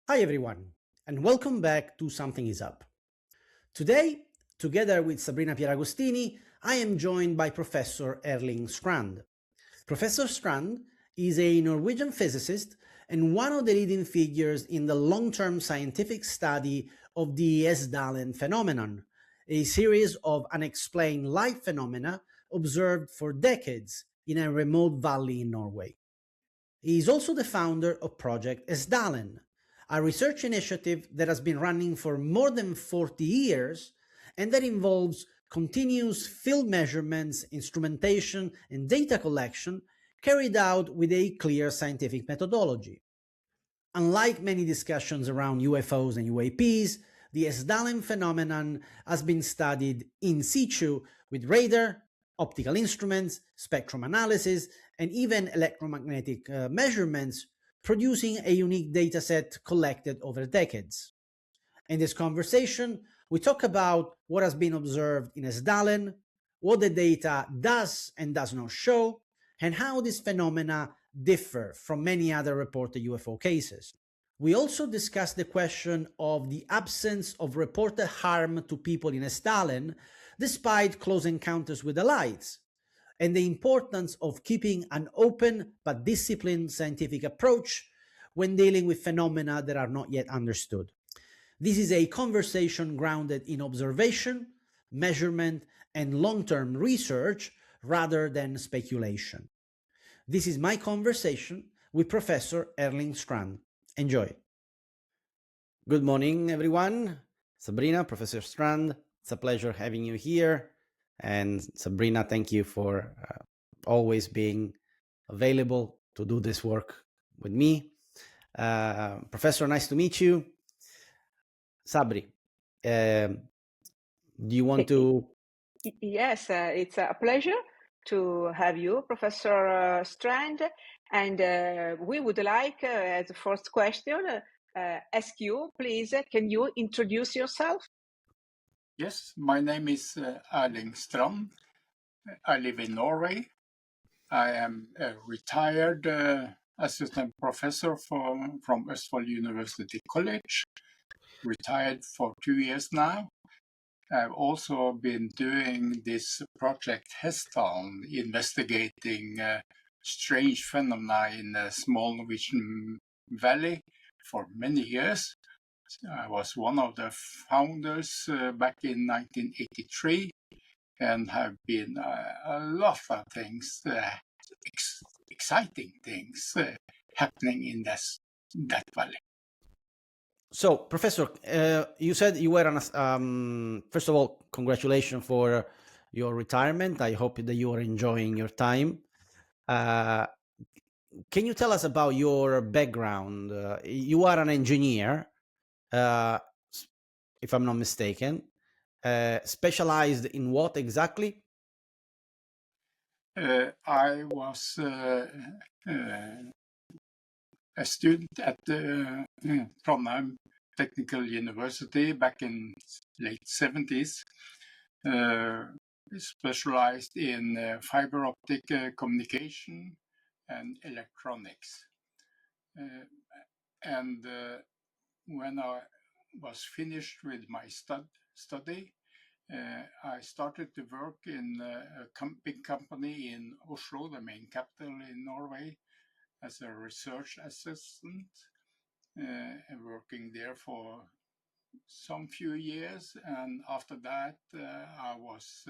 Hi everyone, and welcome back to Something is Up. Today, together with Sabrina Pieragostini, I am joined by Professor Erling Strand. Professor Strand is a Norwegian physicist and one of the leading figures in the long-term scientific study of the Hessdalen phenomenon, a series of unexplained light phenomena observed for decades in a remote valley in Norway. He is also the founder of Project Hessdalen, a research initiative that has been running for more than 40 years and that involves continuous field measurements, instrumentation, and data collection carried out with a clear scientific methodology. Unlike many discussions around UFOs and UAPs, the Hessdalen phenomenon has been studied in situ with radar, optical instruments, spectrum analysis, and even electromagnetic measurements, producing a unique dataset collected over decades. In this conversation, we talk about what has been observed in Hessdalen, what the data does and does not show, and how these phenomena differ from many other reported UFO cases. We also discuss the question of the absence of reported harm to people in Hessdalen despite close encounters with the lights, and the importance of keeping an open but disciplined scientific approach when dealing with phenomena that are not yet understood. This is a conversation grounded in observation, measurement, and long-term research rather than speculation. This is my conversation with Professor Erling Strand. Enjoy. Good morning, everyone. Sabrina, Professor Strand, it's a pleasure having you here. And Sabrina, thank you for always being available to do this work with me. Professor, nice to meet you. Sabri, do you want to? Yes, it's a pleasure to have you, Professor Strand. And we would like, as a first question, ask you, please, can you introduce yourself? Yes, my name is Erling Strand. I live in Norway. I am a retired assistant professor from Østfold University College, retired for 2 years now. I've also been doing this Project Hessdalen, investigating strange phenomena in a small Norwegian valley for many years. I was one of the founders back in 1983 and have been a lot of things, exciting things happening in that valley. So, Professor, you said you were first of all, congratulations for your retirement. I hope that you are enjoying your time. Can you tell us about your background? You are an engineer, if I'm not mistaken. Specialized in what exactly? I was a student at Trondheim Technical University back in late 70s, specialized in fiber optic communication and electronics. And when I was finished with my study, I started to work in a big company in Oslo, the main capital in Norway, as a research assistant, working there for some few years. And after that, I was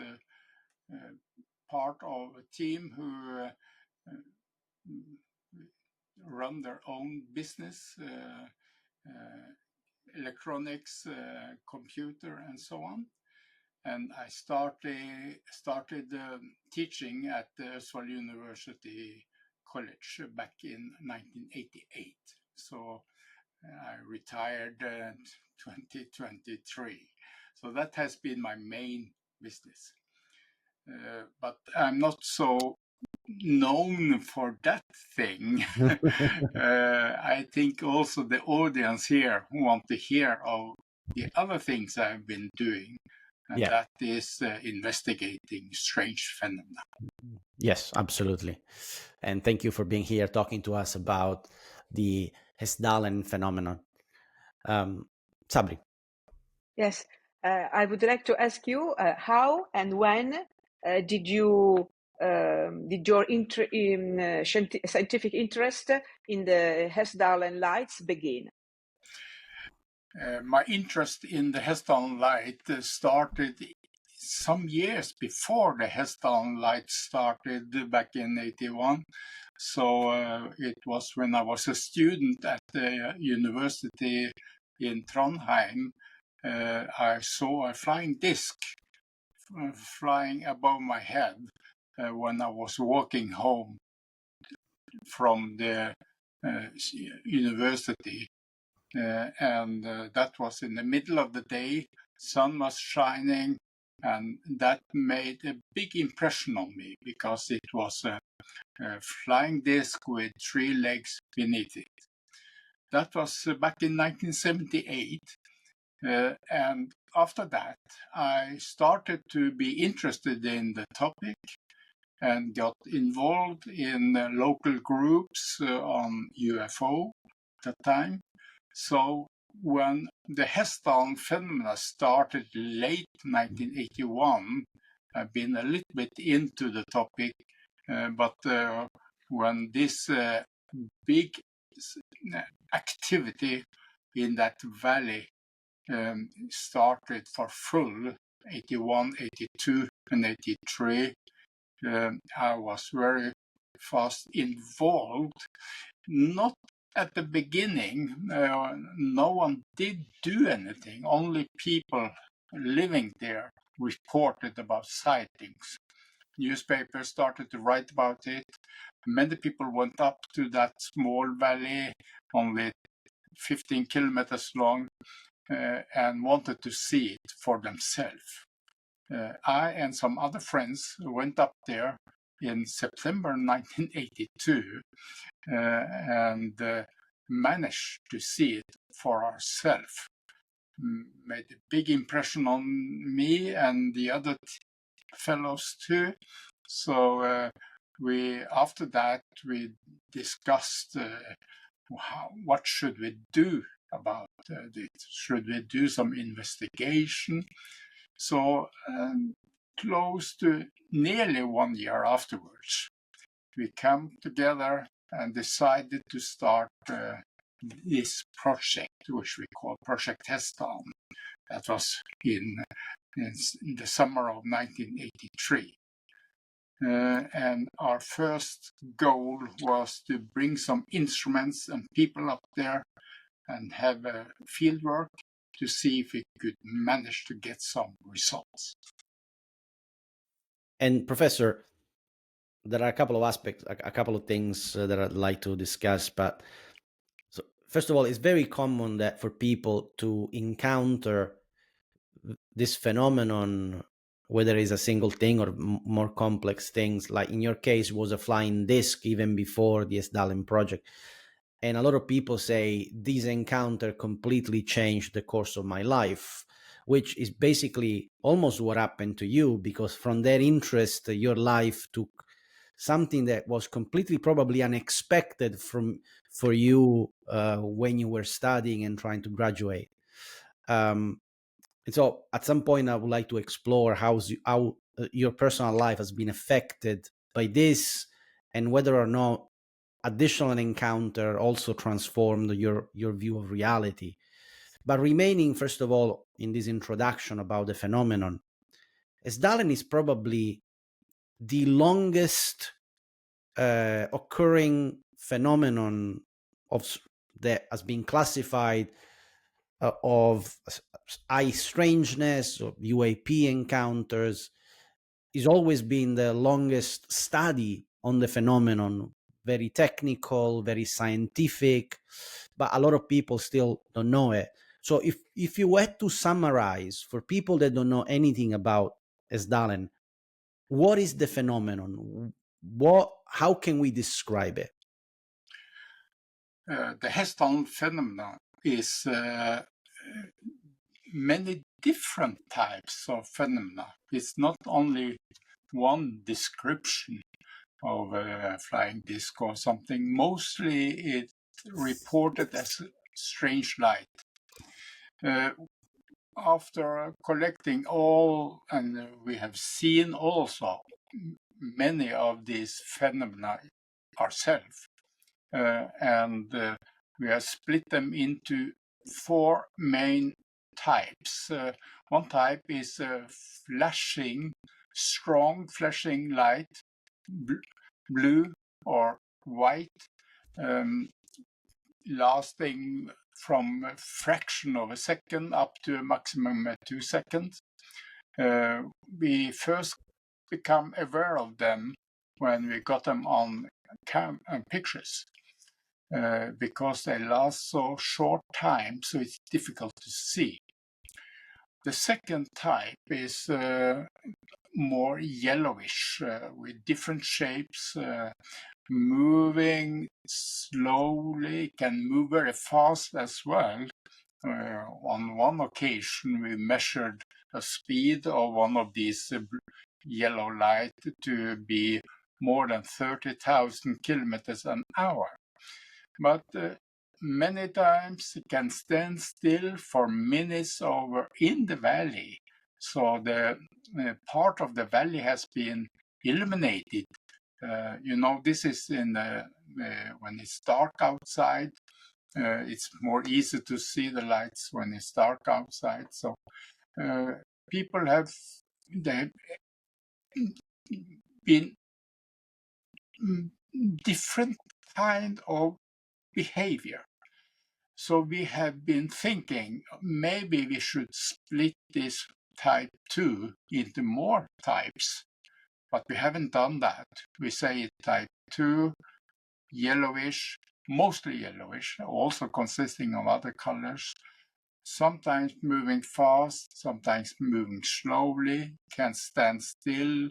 part of a team who run their own business, electronics, computer, and so on. And I started teaching at the Østfold University College back in 1988. So I retired 2023. So that has been my main business. But I'm not so known for that thing. I think also the audience here want to hear of the other things I've been doing. And that is investigating strange phenomena. Yes, absolutely. And thank you for being here talking to us about the Hessdalen phenomenon. Sabri. Yes, I would like to ask you how and when did you did your scientific interest in the Hessdalen Lights begin? My interest in the Hessdalen Light started some years before the Hessdalen Light started back in 81. So it was when I was a student at the university in Trondheim. I saw a flying disc flying above my head when I was walking home from the university. And that was in the middle of the day, sun was shining, and that made a big impression on me because it was a flying disc with 3 legs beneath it. That was back in 1978, and after that I started to be interested in the topic and got involved in local groups on UFO at that time. So when the Hessdalen phenomena started late 1981, I've been a little bit into the topic, but when this big activity in that valley started for full, 81, 82, and 83, I was very fast involved. Not at the beginning, no one did do anything. Only people living there reported about sightings. Newspapers started to write about it. Many people went up to that small valley, only 15 kilometers long, and wanted to see it for themselves. I and some other friends went up there in September 1982 and managed to see it for ourselves. Made a big impression on me and the other fellows too. So after that we discussed what should we do about this? Should we do some investigation? So close to nearly 1 year afterwards, we came together and decided to start this project, which we call Project Hessdalen. That was in the summer of 1983. And our first goal was to bring some instruments and people up there and have a field work to see if we could manage to get some results. And Professor, there are a couple of aspects, a couple of things that I'd like to discuss. But so, first of all, it's very common that for people to encounter this phenomenon, whether it's a single thing or more complex things, like in your case was a flying disc even before the Hessdalen project. And a lot of people say this encounter completely changed the course of my life, which is basically almost what happened to you, because from that interest, your life took something that was completely probably unexpected for you when you were studying and trying to graduate. And so at some point, I would like to explore how your personal life has been affected by this, and whether or not additional encounter also transformed your view of reality. But remaining, first of all, in this introduction about the phenomenon, Hessdalen is probably the longest occurring phenomenon that has been classified of eye strangeness or UAP encounters. It's always been the longest study on the phenomenon, very technical, very scientific, but a lot of people still don't know it. So if you had to summarize for people that don't know anything about Hessdalen, what is the phenomenon? How can we describe it? The Hessdalen phenomenon is many different types of phenomena. It's not only one description of a flying disc or something. Mostly it's reported as strange light. After collecting all, and we have seen also many of these phenomena ourselves, and we have split them into 4 main types. One type is strong flashing light, blue or white, lasting from a fraction of a second up to a maximum of 2 seconds. We first become aware of them when we got them on pictures, because they last so short time, so it's difficult to see. The second type is more yellowish, with different shapes, moving slowly, can move very fast as well. On one occasion, we measured the speed of one of these yellow light to be more than 30,000 kilometers an hour. But many times it can stand still for minutes over in the valley. So the part of the valley has been illuminated. This is when it's dark outside. It's more easy to see the lights when it's dark outside. So people have been different kind of behavior. So we have been thinking maybe we should split this type 2 into more types, but we haven't done that. We say it type 2, yellowish, mostly yellowish, also consisting of other colors, sometimes moving fast, sometimes moving slowly, can stand still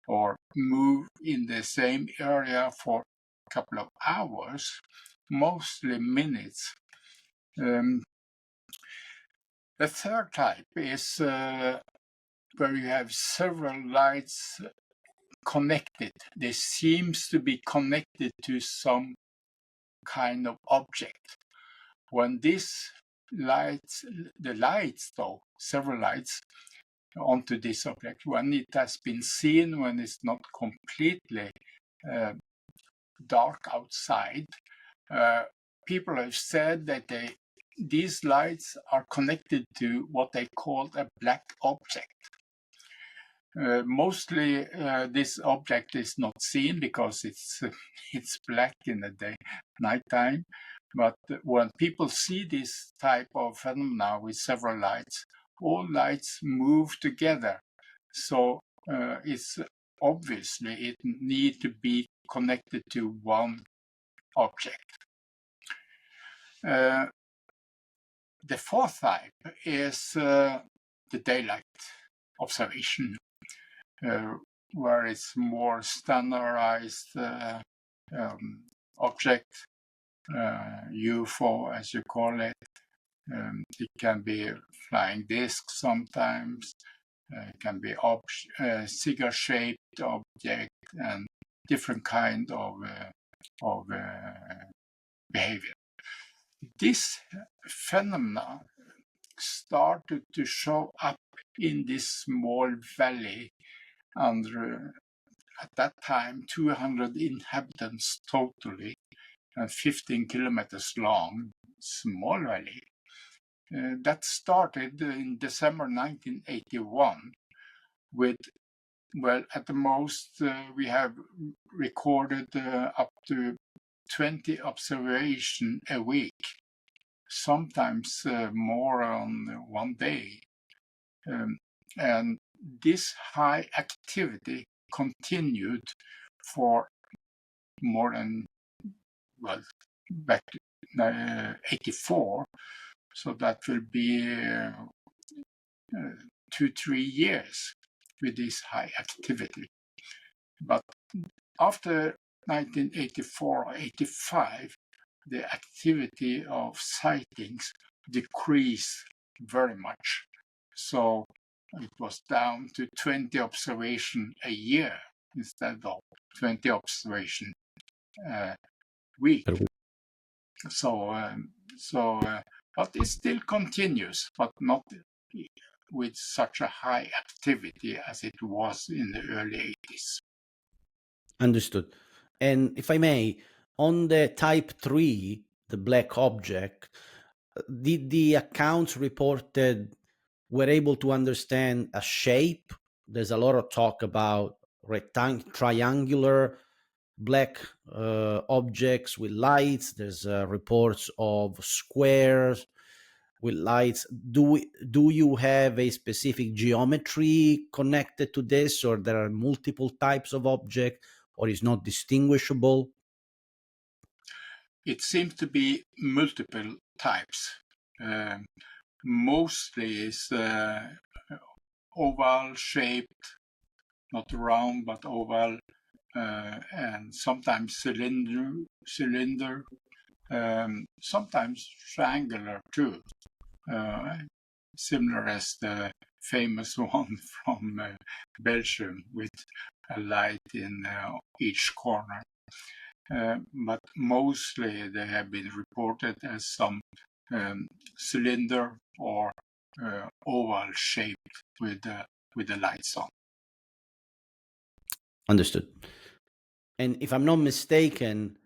or move in the same area for a couple of hours, mostly minutes. The third type is where you have several lights connected. They seems to be connected to some kind of object. When these lights, several lights onto this object, when it has been seen, when it's not completely dark outside, people have said that these lights are connected to what they call a black object. Mostly this object is not seen because it's black in the nighttime. But when people see this type of phenomena with several lights, all lights move together. So it's obviously it need to be connected to one object. The fourth type is the daylight observation, where it's more standardized object, UFO as you call it. It can be flying disc sometimes, it can be cigar-shaped object, and different kind of behavior. This phenomena started to show up in this small valley under, at that time, 200 inhabitants totally, and 15 kilometers long, small valley. That started in December 1981 with, well, at the most, we have recorded up to 20 observations a week, sometimes more on one day. And this high activity continued for more than, well, back to 84. So that will be 2-3 years with this high activity. But after 1984 or 85, the activity of sightings decreased very much. So it was down to 20 observations a year instead of 20 observations a week. So but it still continues, but not with such a high activity as it was in the early 80s. Understood. And if I may, on the type 3, the black object, did the accounts reported were able to understand a shape? There's a lot of talk about triangular black objects with lights. There's reports of squares with lights. Do you have a specific geometry connected to this, or there are multiple types of object, or is not distinguishable? It seems to be multiple types. Mostly is oval shaped, not round but oval, and sometimes cylinder, sometimes triangular too, similar as the famous one from Belgium with a light in each corner. But mostly they have been reported as some cylinder or oval shaped with the lights on. Understood. And if I'm not mistaken,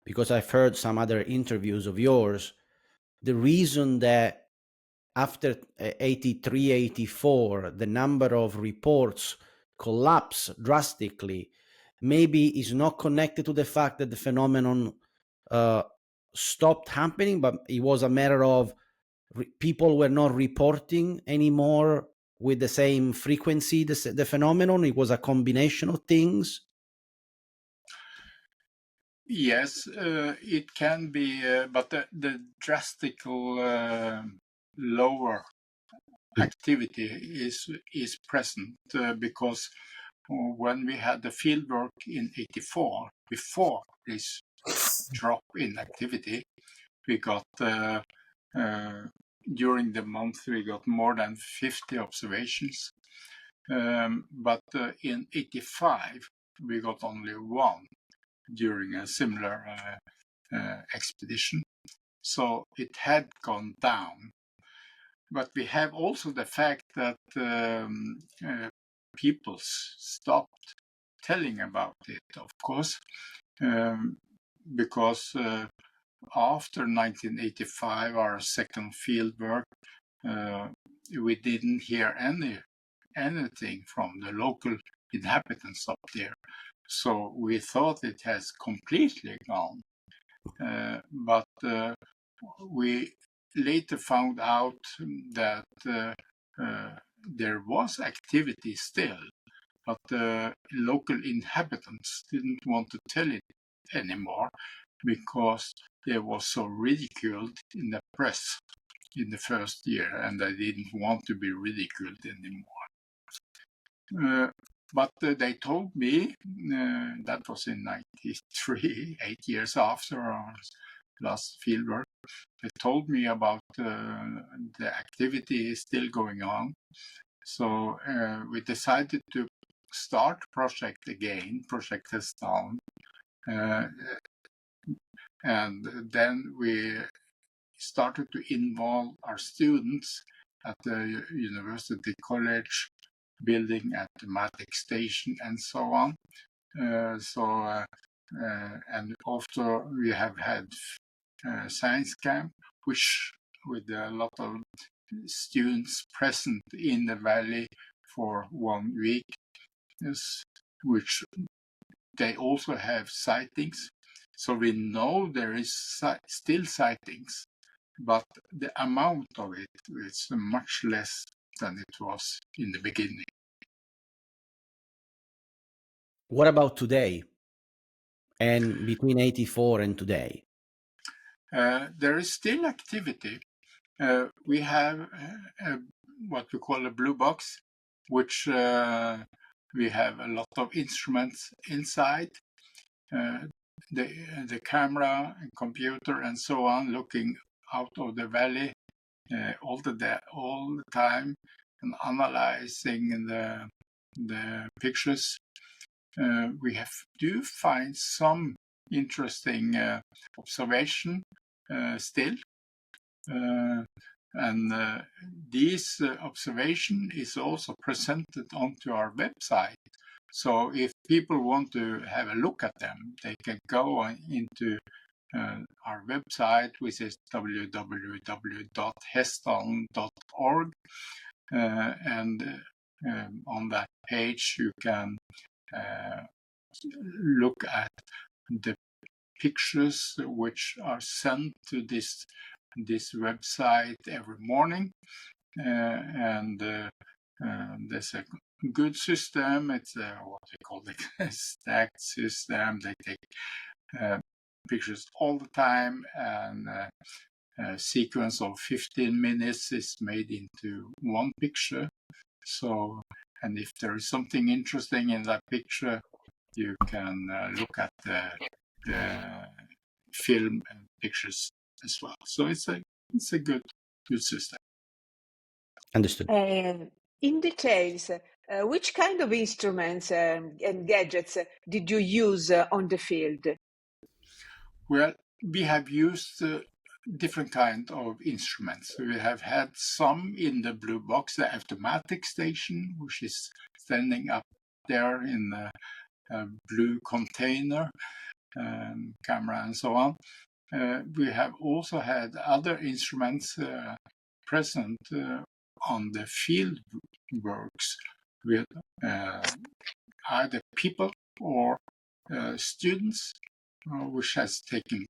because I've heard some other interviews of yours, the reason that after 83, 84, the number of reports collapse drastically maybe is not connected to the fact that the phenomenon stopped happening, but it was a matter of people were not reporting anymore with the same frequency the phenomenon. It was a combination of things. Yes, it can be, but the drastical lower activity is present because when we had the fieldwork in 84, before this drop in activity, we got during the month we got more than 50 observations, but in 85 we got only one during a similar expedition, so it had gone down. But we have also the fact that people stopped telling about it, of course, because after 1985, our second field work, we didn't hear anything from the local inhabitants up there. So we thought it has completely gone. But we later found out that there was activity still, but the local inhabitants didn't want to tell it anymore because they were so ridiculed in the press in the first year, and they didn't want to be ridiculed anymore. But they told me, that was in 93, 8 years after our last fieldwork, they told me about the activity is still going on. So we decided to start project again, Project Hessdalen. And then we started to involve our students at the university college building, at the Matic station, and so on. And after we have had science camp, which with a lot of students present in the valley for 1 week, which they also have sightings. So we know there is still sightings, but the amount of it is much less than it was in the beginning. What about today? And between 84 and today? There is still activity. We have what we call a blue box, which we have a lot of instruments inside. The camera and computer and so on, looking out of the valley all the time and analyzing the pictures. We do find some interesting observation still, And this observation is also presented onto our website. So if people want to have a look at them, they can go into our website, which is www.hessdalen.org. And on that page, you can look at the pictures which are sent to this website every morning. And there's a good system. It's what we call the stacked system. They take pictures all the time, and a sequence of 15 minutes is made into one picture. So, and if there is something interesting in that picture, you can look at the film and pictures as well. So it's a good system. Understood. In details, which kind of instruments and gadgets did you use on the field? Well, we have used different kind of instruments. We have had some in the blue box, the automatic station, which is standing up there in the blue container, camera and so on. We have also had other instruments present on the field works with either people or students which has taken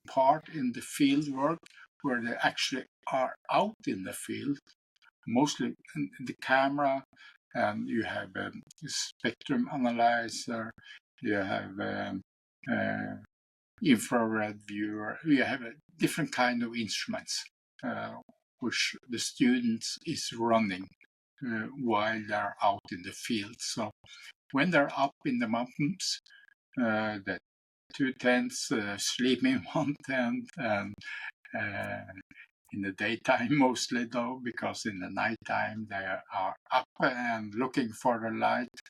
part in the field work, where they actually are out in the field, mostly in the camera, and you have a spectrum analyzer, you have infrared viewer, you have a different kind of instruments which the students is running while they're out in the field. So when they're up in the mountains, the two tents sleep in one tent, and in the daytime mostly though, because in the nighttime they are up and looking for the light,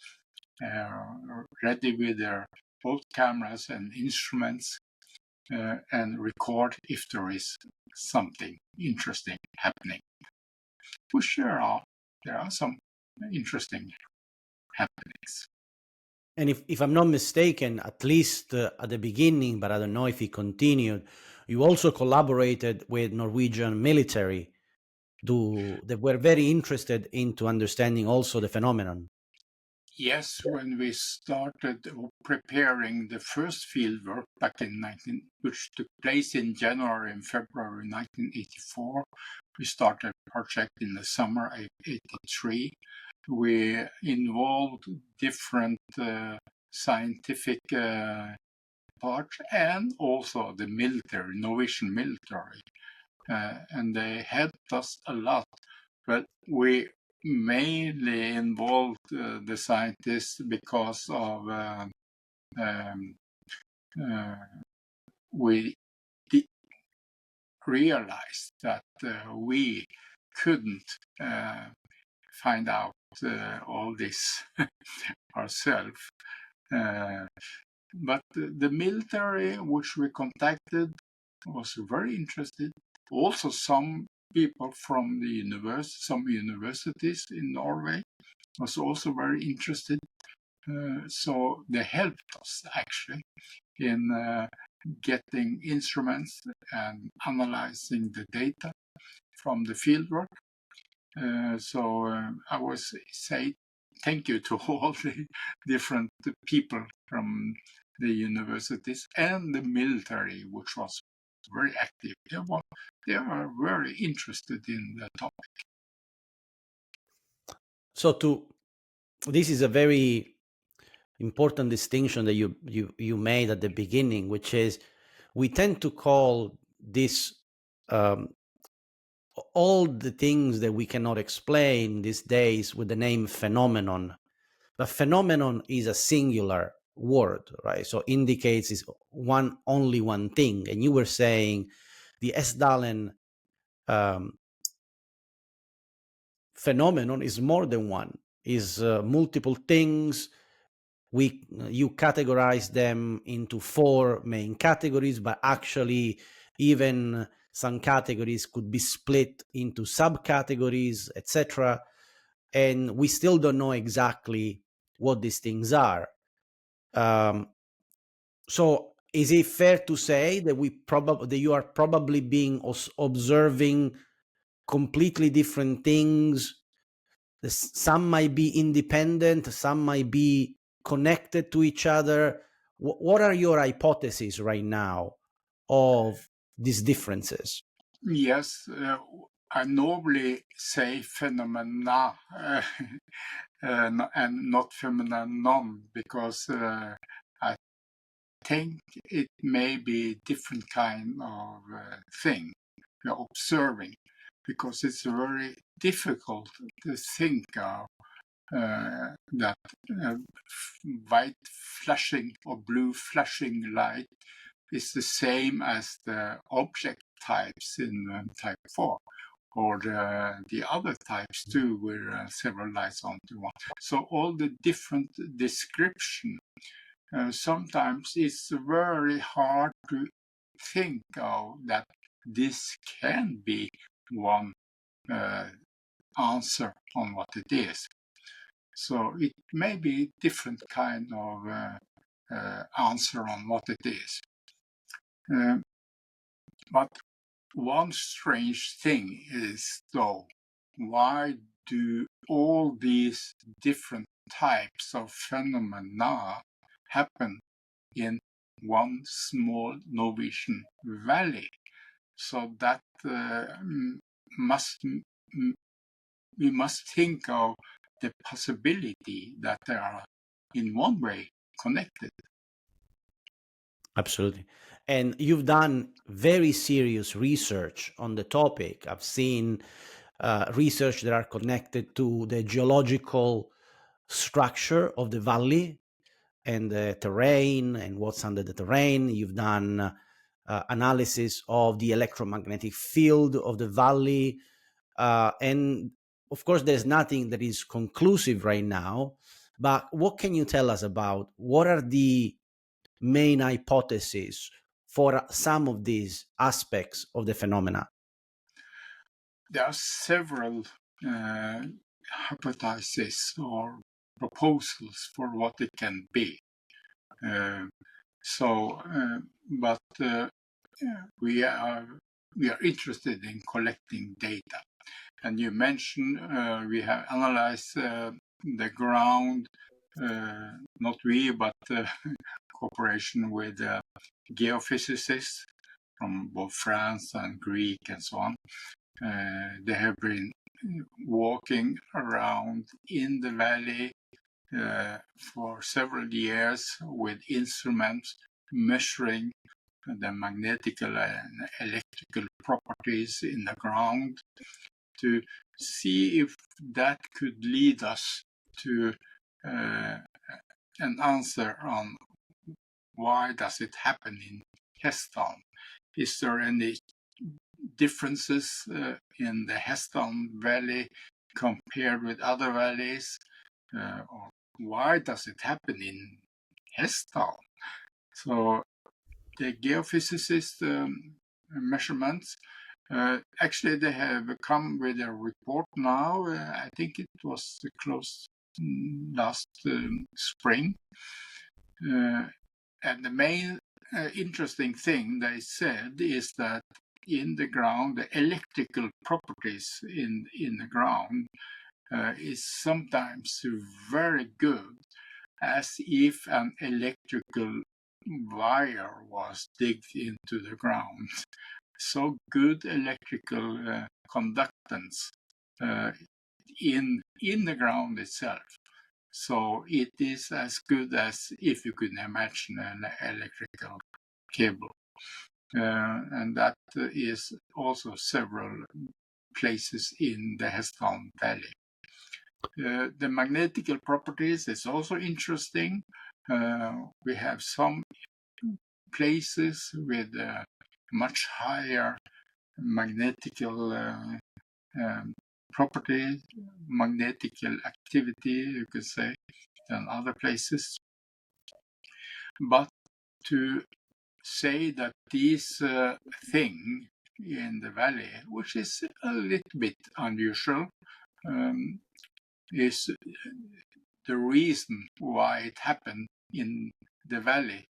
ready with their both cameras and instruments, and record if there is something interesting happening. Which there are some interesting happenings. And if I'm not mistaken, at least at the beginning, but I don't know if it continued, you also collaborated with Norwegian military. They were very interested into understanding also the phenomenon. Yes, when we started preparing the first field work back in which took place in January and February 1984, we started a project in the summer of 83. We involved different scientific parts and also the military, Norwegian military, and they helped us a lot. But we mainly involved the scientists because of we realized that we couldn't find out all this ourselves. But the military which we contacted was very interested. Also some people from some universities in Norway was also very interested. So they helped us actually in getting instruments and analyzing the data from the fieldwork. So I would say thank you to all the different people from the universities and the military, which was very active. They are very interested in the topic. So this is a very important distinction that you made at the beginning, which is we tend to call this all the things that we cannot explain these days with the name phenomenon. But phenomenon is a singular word, right? So indicates is only one thing. And you were saying the Hessdalen phenomenon is more than one, is multiple things. You categorize them into four main categories, but actually even some categories could be split into subcategories, etc. And we still don't know exactly what these things are. So is it fair to say that you are probably being observing completely different things? Some might be independent, some might be connected to each other. What are your hypotheses right now of these differences? Yes, I normally say phenomena and not phenomenon, because I think it may be different kind of thing you're observing, because it's very difficult to think of that white flashing or blue flashing light is the same as the object types in type 4, or the other types too, with several lights onto one. So all the different description, sometimes it's very hard to think of that this can be one answer on what it is. So it may be different kind of answer on what it is. But one strange thing is, though, why do all these different types of phenomena happen in one small Norwegian valley? So that we must think of the possibility that they are in one way connected. Absolutely. And you've done very serious research on the topic. I've seen research that are connected to the geological structure of the valley and the terrain and what's under the terrain. You've done analysis of the electromagnetic field of the valley. And of course, there's nothing that is conclusive right now. But what can you tell us about what are the main hypotheses for some of these aspects of the phenomena? There are several hypotheses or proposals for what it can be. But we are interested in collecting data. And you mentioned we have analyzed the ground, not we, but cooperation with geophysicists from both France and Greek and so on. They have been walking around in the valley for several years with instruments measuring the magnetical and electrical properties in the ground to see if that could lead us to an answer on why does it happen in Hessdalen. Is there any differences in the Hessdalen Valley compared with other valleys? Or why does it happen in Hessdalen? So the geophysicist measurements, actually they have come with a report now. I think it was close last spring. And the main interesting thing they said is that in the ground, the electrical properties in the ground is sometimes very good, as if an electrical wire was digged into the ground. So good electrical conductance in the ground itself. So it is as good as if you could imagine an electrical cable. And that is also several places in the Hessdalen Valley. The magnetical properties is also interesting. We have some places with much higher magnetical property, magnetical activity, you could say, than other places. But to say that these things in the valley, which is a little bit unusual, is the reason why it happened in the valley.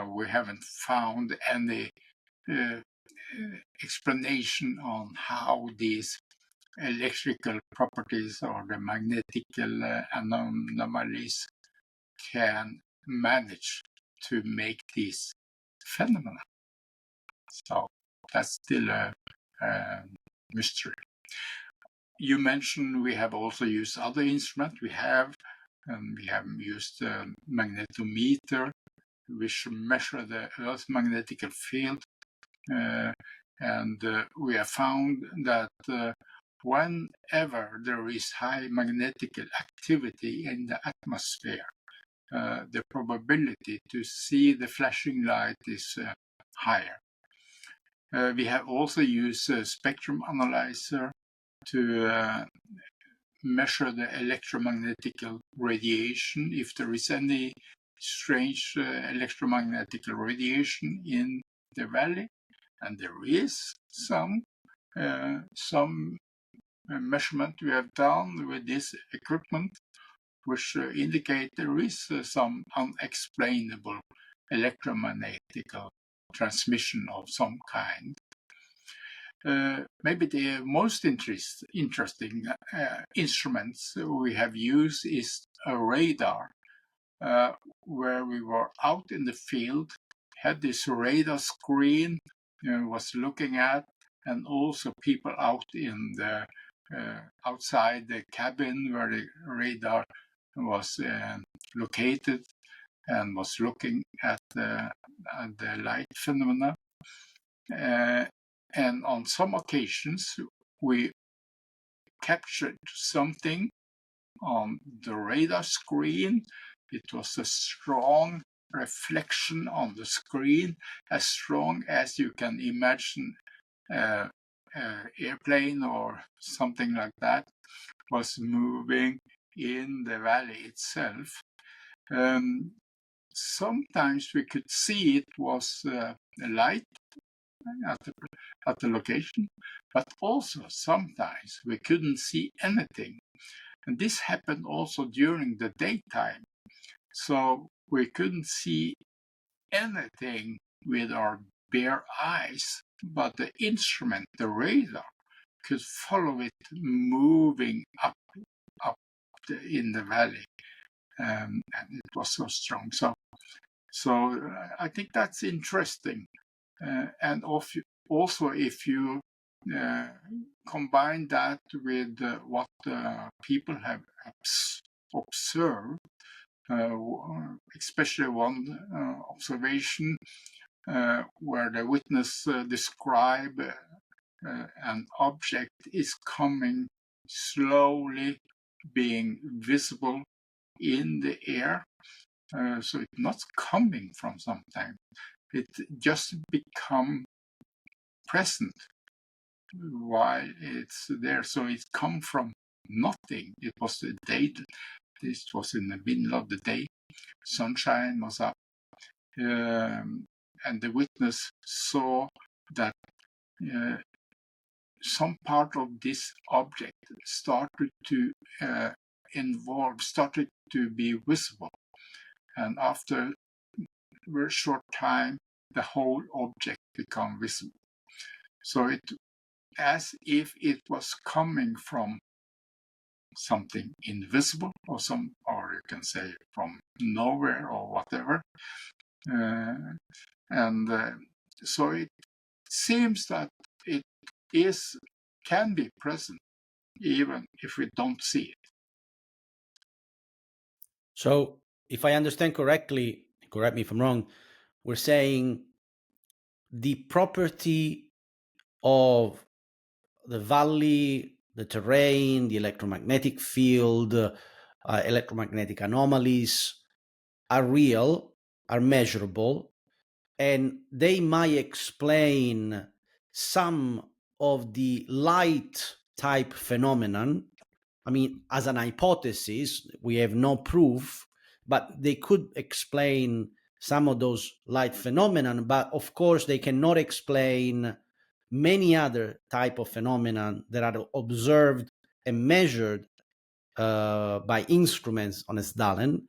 We haven't found any explanation on how these electrical properties or the magnetical anomalies can manage to make these phenomena. So that's still a mystery. You mentioned we have also used other instruments. We have used a magnetometer, which measure the Earth's magnetic field, and we have found that whenever there is high magnetic activity in the atmosphere, the probability to see the flashing light is higher. We have also used a spectrum analyzer to measure the electromagnetic radiation, if there is any strange electromagnetic radiation in the valley, and there is some measurement we have done with this equipment, which indicate there is some unexplainable electromagnetic transmission of some kind. Maybe the most interesting instruments we have used is a radar, where we were out in the field, had this radar screen, was looking at, and also people out in the outside the cabin where the radar was located, and was looking at the light phenomena. And on some occasions, we captured something on the radar screen. It was a strong reflection on the screen, as strong as you can imagine an airplane or something like that was moving in the valley itself. Sometimes we could see it was a light at the location, but also sometimes we couldn't see anything. And this happened also during the daytime. So we couldn't see anything with our bare eyes, but the instrument, the radar, could follow it moving up in the valley. And it was so strong. So I think that's interesting. And also, if you combine that with what people have observed, especially one observation where the witness described an object is coming slowly, being visible in the air. So it's not coming from something. It just become present while it's there. So it come from nothing. It was the day. This was in the middle of the day. Sunshine was up, and the witness saw that some part of this object started to started to be visible, and after a very short time, the whole object became visible. So it, as if it was coming from something invisible, or you can say from nowhere or whatever. So it seems that it can be present even if we don't see it. So if I understand correctly, correct me if I'm wrong, we're saying the property of the valley, the terrain, the electromagnetic field, electromagnetic anomalies are real, are measurable, and they might explain some of the light type phenomenon. I mean, as an hypothesis, we have no proof, but they could explain some of those light phenomenon. But of course, they cannot explain many other type of phenomena that are observed and measured by instruments on Hessdalen.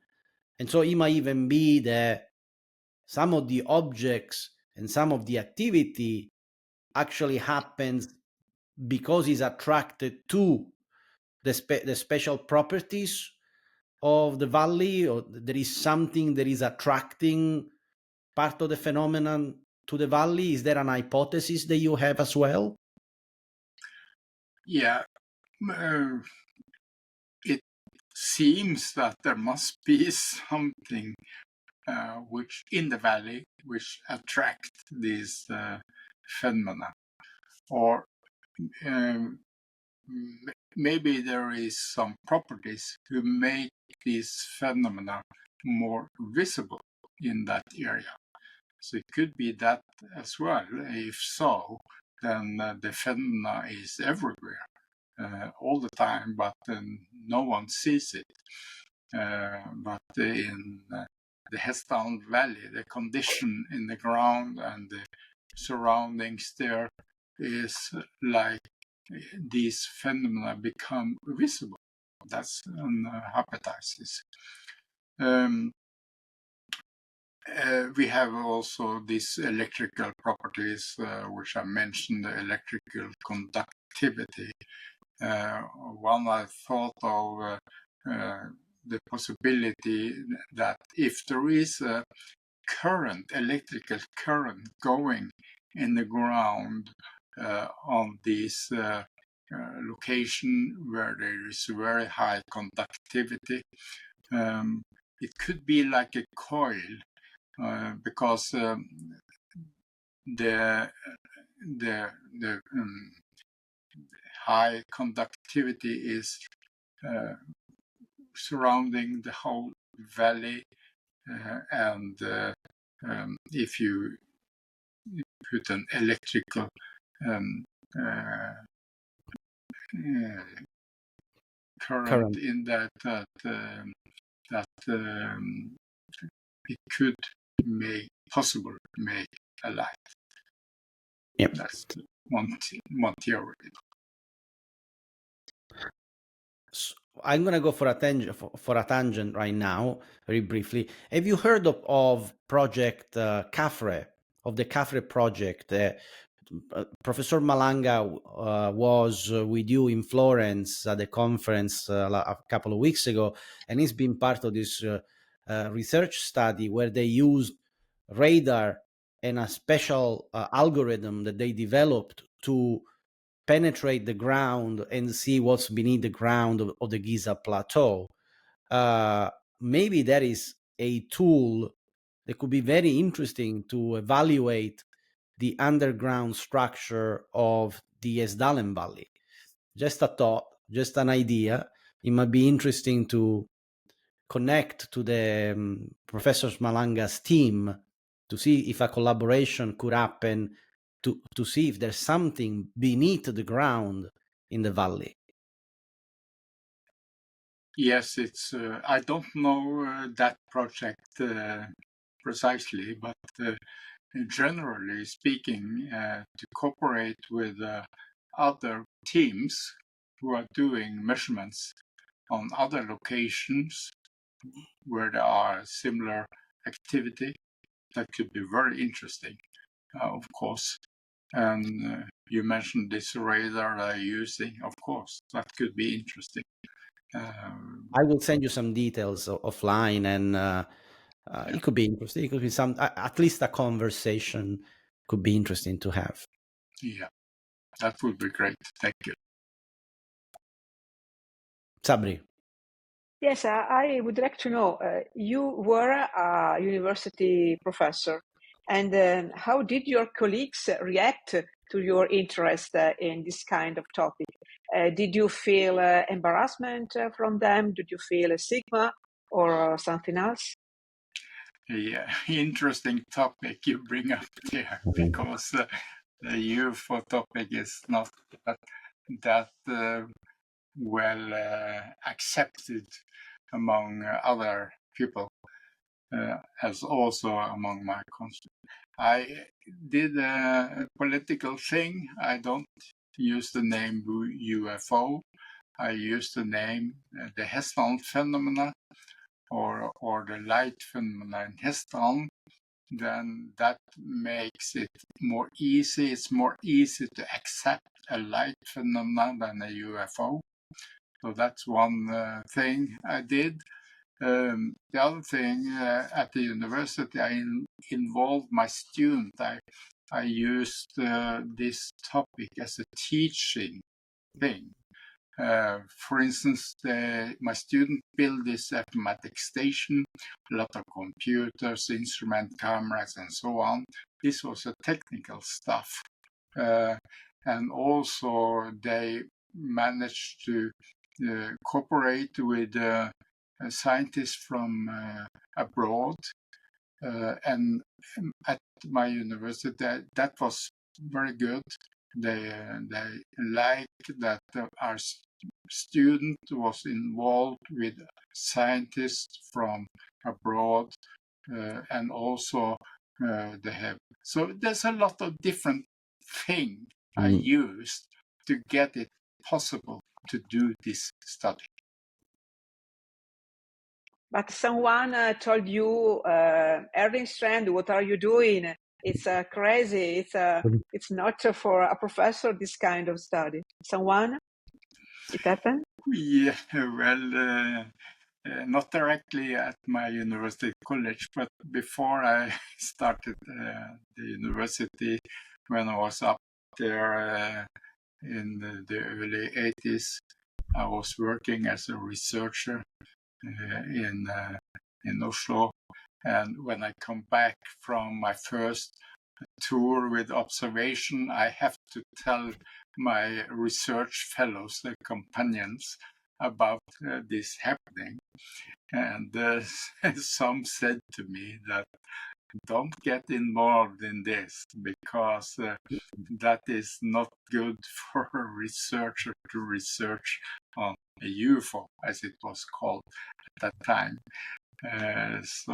And so it might even be that some of the objects and some of the activity actually happens because it's attracted to the special properties of the valley, or there is something that is attracting part of the phenomenon to the valley. Is there an hypothesis that you have as well? Yeah, it seems that there must be something which in the valley which attract these phenomena, or maybe there is some properties who make these phenomena more visible in that area. So it could be that as well. If so, then the phenomena is everywhere all the time, but no one sees it. But in the Hessdalen Valley, the condition in the ground and the surroundings there is like these phenomena become visible. That's an hypothesis. We have also these electrical properties, which I mentioned, the electrical conductivity. One I thought of the possibility that if there is a current, electrical current going in the ground on this location where there is very high conductivity, it could be like a coil, because the high conductivity is surrounding the whole valley, and if you put an electrical current in that it could make possible make a light. Yep. That's one theory. So I'm going to go for a tangent right now, very briefly. Have you heard of Project CAFRE, of the CAFRE project? Professor Malanga was with you in Florence at the conference a couple of weeks ago, and he's been part of this research study where they used radar and a special algorithm that they developed to penetrate the ground and see what's beneath the ground of the Giza Plateau. Maybe that is a tool that could be very interesting to evaluate the underground structure of the Hessdalen Valley. Just a thought, just an idea. It might be interesting to connect to the Professor Malanga's team to see if a collaboration could happen to see if there's something beneath the ground in the valley. Yes, it's. I don't know that project precisely, but generally speaking, to cooperate with other teams who are doing measurements on other locations where there are similar activity, that could be very interesting, of course. And you mentioned this radar they're using, of course, that could be interesting. I will send you some details offline, and it could be interesting. It could be at least a conversation could be interesting to have. Yeah, that would be great. Thank you. Sabri. Yes, I would like to know, you were a university professor, and how did your colleagues react to your interest in this kind of topic? Did you feel embarrassment from them? Did you feel a stigma or something else? Yeah, interesting topic you bring up there, because the UFO topic is not that well accepted among other people, as also among my I did a political thing. I don't use the name UFO. I use the name the Hessdalen phenomena or the light phenomena in Hessdalen. Then that makes it more easy. It's more easy to accept a light phenomenon than a UFO. So that's one thing I did. The other thing, at the university, I involved my student. I used this topic as a teaching thing. For instance, my student built this automatic station, a lot of computers, instrument cameras, and so on. This was a technical stuff. And also they managed to cooperate with scientists from abroad. And at my university, that was very good. They liked that our student was involved with scientists from abroad, and also they have. So there's a lot of different things I used to get it possible to do this study. But someone told you, Erling Strand, what are you doing? It's crazy. It's not for a professor, this kind of study. Someone? It happened? Yeah, well, not directly at my university college, but before I started the university, when I was up there in the early 80s, I was working as a researcher in Oslo. And when I come back from my first tour with observation, I have to tell my research fellows, the companions, about this happening. And some said to me that don't get involved in this because that is not good for a researcher to research on a UFO, as it was called at that time. So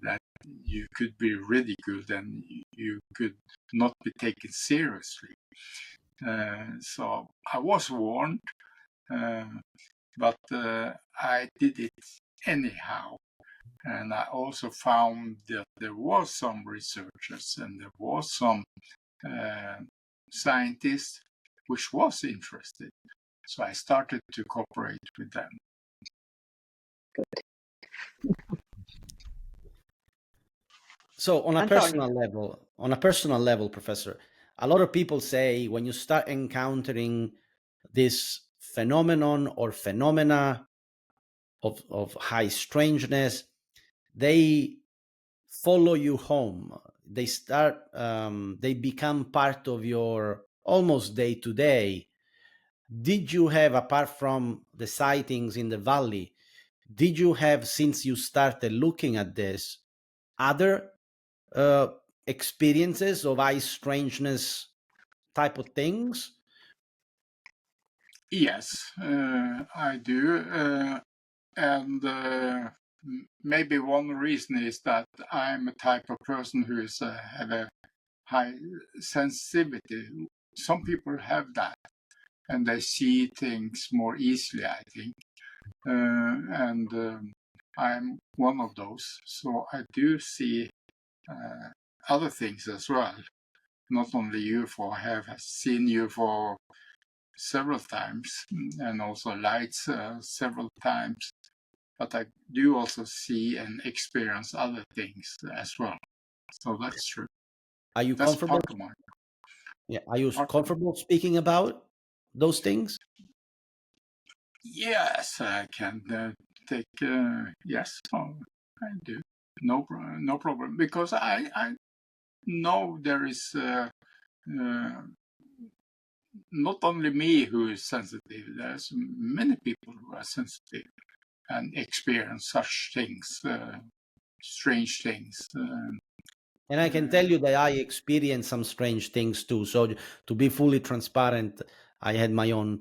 that you could be ridiculed and you could not be taken seriously. So I was warned, but I did it anyhow. And I also found that there was some researchers and there was some scientists which was interested. So I started to cooperate with them. So on a personal level, Professor, a lot of people say when you start encountering this phenomenon or phenomena of high strangeness, they follow you home. They start, they become part of your almost day to day. Did you have, apart from the sightings in the valley, did you have, since you started looking at this, other experiences of high strangeness type of things? Yes, I do. And maybe one reason is that I'm a type of person who is have a high sensitivity. Some people have that, and they see things more easily, I think. And I'm one of those. So I do see other things as well, not only UFO. I have seen UFO several times, and also lights several times. But I do also see and experience other things as well. So that's true. Are you That's comfortable? part of my. Yeah. Are you comfortable speaking about those things? Yes, I can take. Yes, I do. No problem. Because I know there is not only me who is sensitive. There's many people who are sensitive and experience such things, strange things. And I can tell you that I experienced some strange things too. So to be fully transparent, I had my own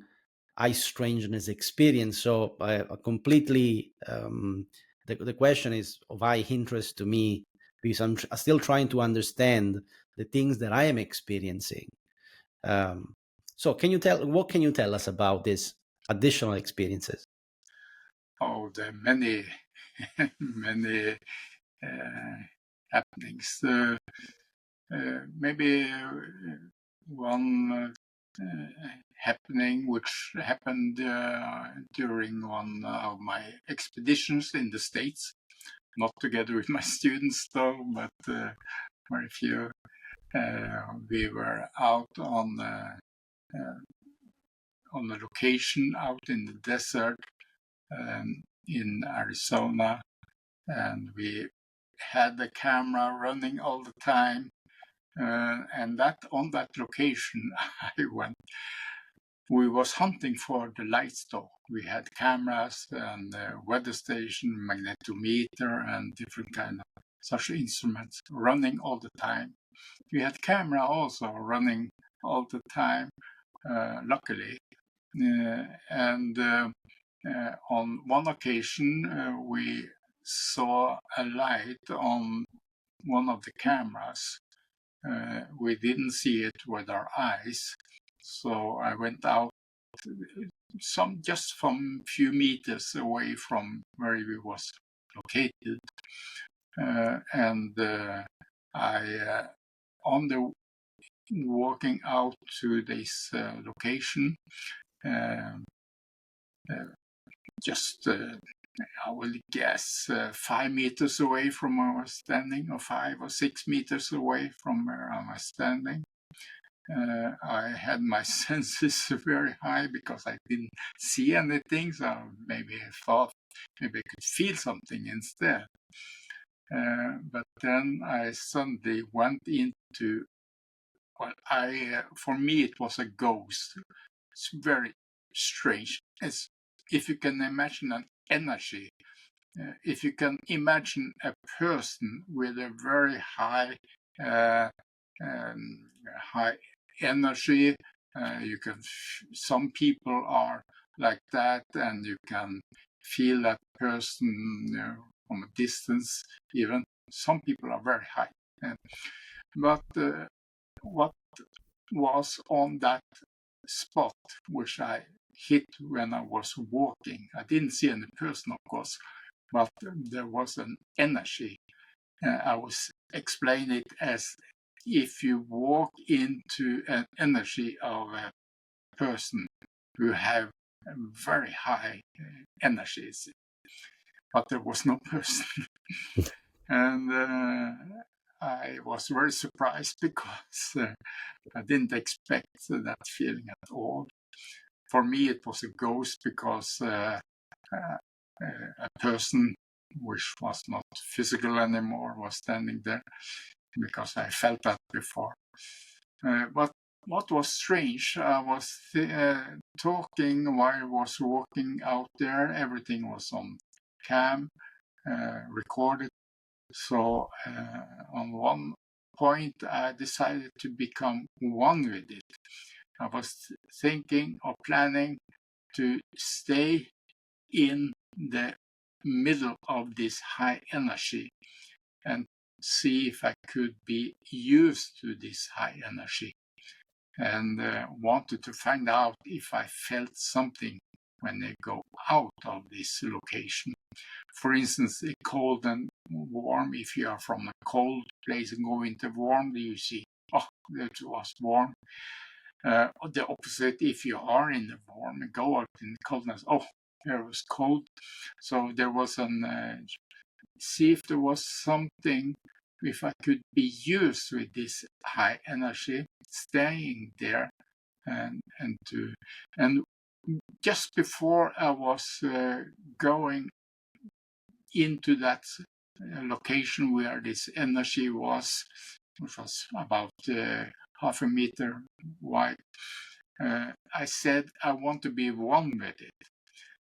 eye strangeness experience. So completely, the question is of high interest to me because I'm still trying to understand the things that I am experiencing. So what can you tell us about these additional experiences? Oh, there are many, many happenings. Maybe one happening which happened during one of my expeditions in the States, not together with my students though, but very few. We were out on a location out in the desert in Arizona, and we had the camera running all the time. And that on that location, we was hunting for the light store. We had cameras and weather station, magnetometer, and different kind of such instruments running all the time. We had camera also running all the time, luckily. And on one occasion, we saw a light on one of the cameras. We didn't see it with our eyes, so I went out just from few meters away from where we was located, and I on the walking out to this location, just I will guess 5 meters away from where I was standing, or 5 or 6 meters away from where I was standing. I had my senses very high because I didn't see anything, so maybe I thought maybe I could feel something instead. But then I suddenly went into what for me, it was a ghost. It's very strange. It's, if you can imagine an energy, if you can imagine a person with a very high high energy, you can. Some people are like that, and you can feel that person from a distance. Even some people are very high, but what was on that spot which I hit when I was walking? I didn't see any person, of course, but there was an energy. I was explaining it as if you walk into an energy of a person who have very high energies, but there was no person. And I was very surprised because I didn't expect that feeling at all. For me, it was a ghost because a person which was not physical anymore was standing there, because I felt that before. But what was strange, I was talking while I was walking out there. Everything was on cam, recorded. So on one point, I decided to become one with it. I was thinking or planning to stay in the middle of this high energy and see if I could be used to this high energy, and wanted to find out if I felt something when I go out of this location. For instance, cold and warm. If you are from a cold place and go into warm, you see, oh, it was warm. The opposite, if you are in the warm and go out in the coldness, oh, it was cold. So there was see if there was something, if I could be used with this high energy, staying there, and just before I was going into that location where this energy was, which was about half a meter wide, I said I want to be one with it.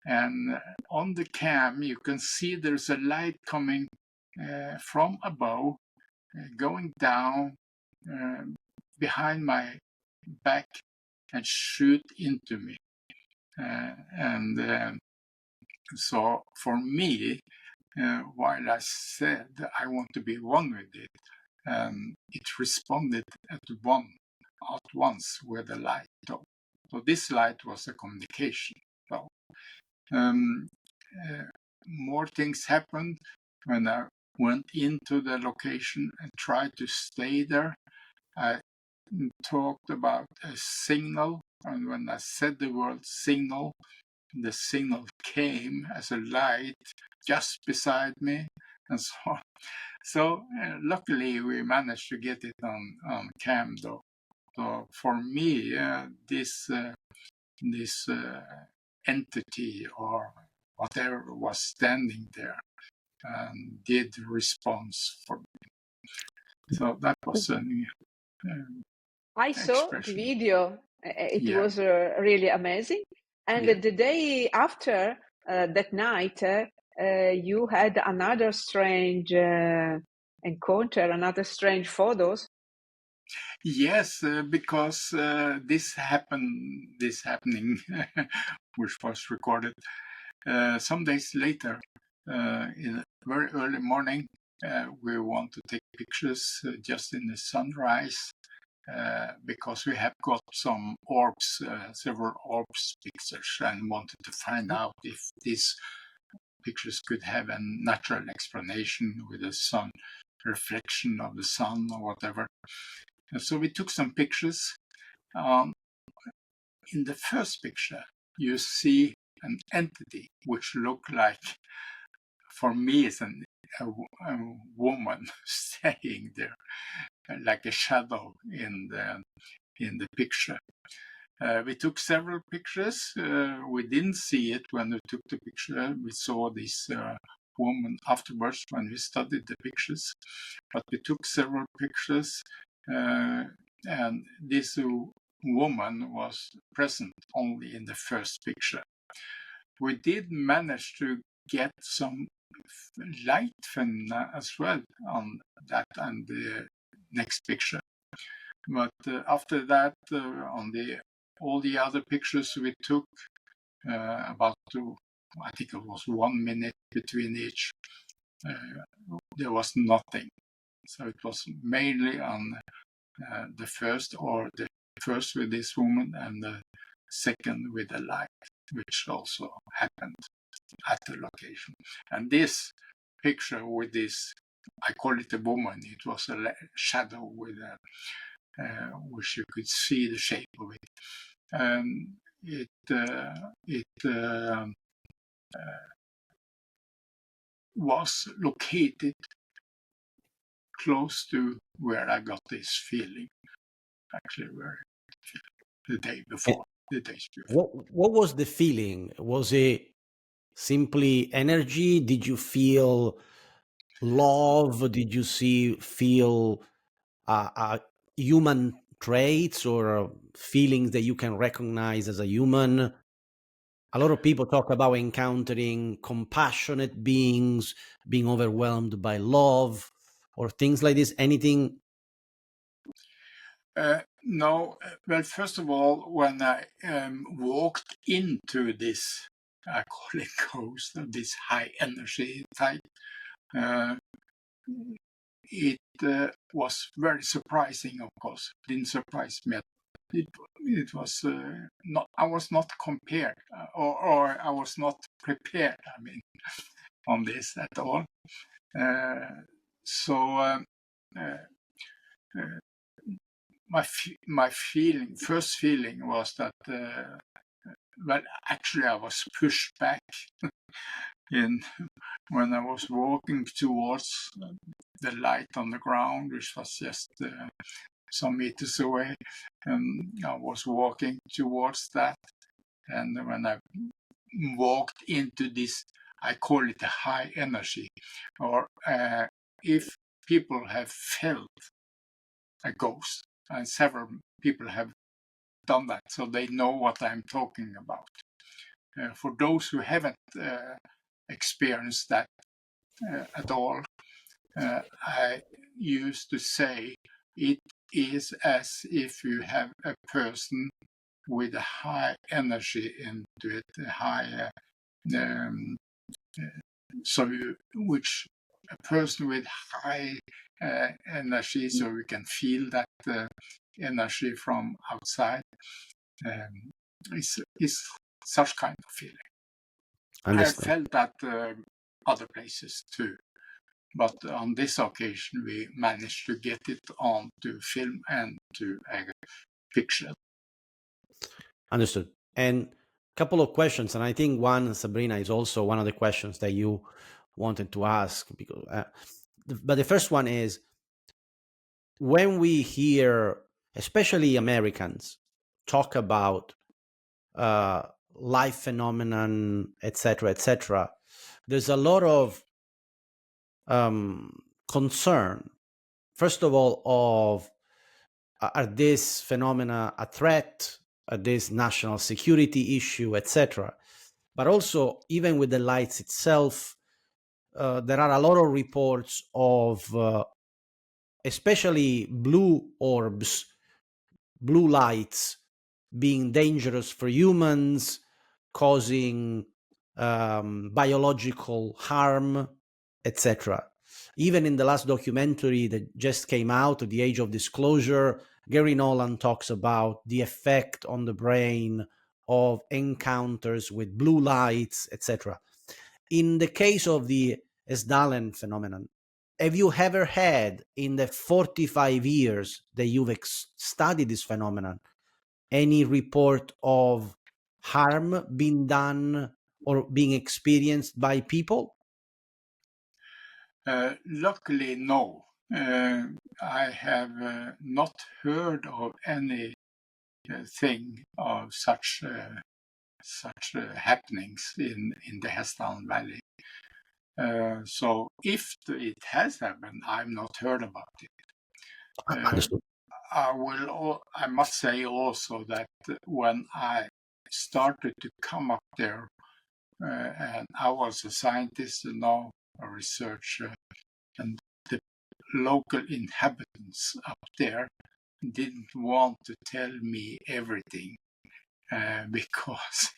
And on the cam, you can see there's a light coming from above, going down behind my back and shoot into me. And so for me, while I said I want to be one with it, it responded at once with the light. So this light was a communication. So more things happened when I went into the location and tried to stay there. I talked about a signal, and when I said the word signal, the signal came as a light just beside me, and so on. So luckily we managed to get it on cam though. So for me, this entity or whatever was standing there did response for me. So that was an I saw the expression. video. It was really amazing. And the day after that night, you had another strange encounter, another strange photos. Yes, because this happening, which was recorded some days later, in very early morning, we want to take pictures just in the sunrise. Because we have got some orbs, several orbs pictures, and wanted to find out if these pictures could have a natural explanation with the sun, reflection of the sun or whatever. And so we took some pictures. In the first picture, you see an entity which looked like, for me, it's a woman staying there, like a shadow in the picture. We took several pictures. We didn't see it when we took the picture. We saw this woman afterwards when we studied the pictures. But we took several pictures, and this woman was present only in the first picture. We did manage to get some light phenomena as well on that and the next picture. But after that, on all the other pictures we took, I think it was 1 minute between each, there was nothing. So it was mainly on the first with this woman and the second with the light, which also happened at the location. And this picture with this, I call it a woman, it was a shadow with which you could see the shape of it. And it was located close to where I got this feeling, actually, the days before. What was the feeling? Was it simply energy? Did you feel love? Did you feel human traits or feelings that you can recognize as a human? A lot of people talk about encountering compassionate beings, being overwhelmed by love, or things like this. Anything? No. Well, first of all, when I walked into this, I call it ghost, this high energy type, it was very surprising, of course. Didn't surprise me. It was not. I was not compared, or I was not prepared. I mean, on this at all. My first feeling was that. Well, actually, I was pushed back when I was walking towards the light on the ground, which was just some meters away, and I was walking towards that. And when I walked into this, I call it a high energy, or if people have felt a ghost, and several people have done that, so they know what I'm talking about. For those who haven't experienced that at all, I used to say it is as if you have a person with a high energy into it, a high which a person with high energy, so you can feel that energy from outside, is such kind of feeling. Understood. I felt that other places too, but on this occasion we managed to get it onto film and to a picture. Understood. And a couple of questions, and I think one, Sabrina, is also one of the questions that you wanted to ask. Because, but the first one is, when we hear, especially Americans, talk about life phenomenon, etc., there's a lot of concern. First of all, of are these phenomena a threat? Are this national security issue, etc.? But also, even with the lights itself, there are a lot of reports of especially blue orbs, blue lights being dangerous for humans, causing biological harm, etc. Even in the last documentary that just came out, The Age of Disclosure, Gary Nolan talks about the effect on the brain of encounters with blue lights, etc. In the case of the Hessdalen phenomenon, have you ever had, in the 45 years that you've studied this phenomenon, any report of harm being done or being experienced by people? Luckily, no. I have not heard of any thing of such happenings in the Hessdalen Valley. So if it has happened, I've not heard about it. Understood. I must say also that when I started to come up there, and I was a scientist and now a researcher, and the local inhabitants up there didn't want to tell me everything because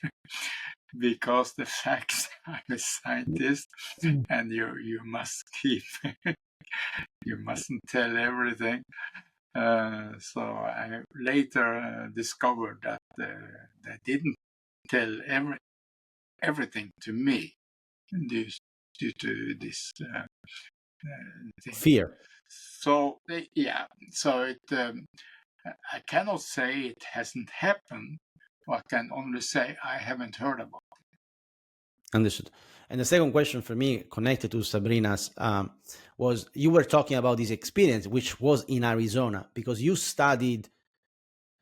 the fact I'm a scientist and you must keep you mustn't tell everything. So I later discovered that they didn't tell everything to me due to this thing. Fear. So I cannot say it hasn't happened. I can only say I haven't heard about it. Understood. And the second question for me, connected to Sabrina's, was, you were talking about this experience, which was in Arizona, because you studied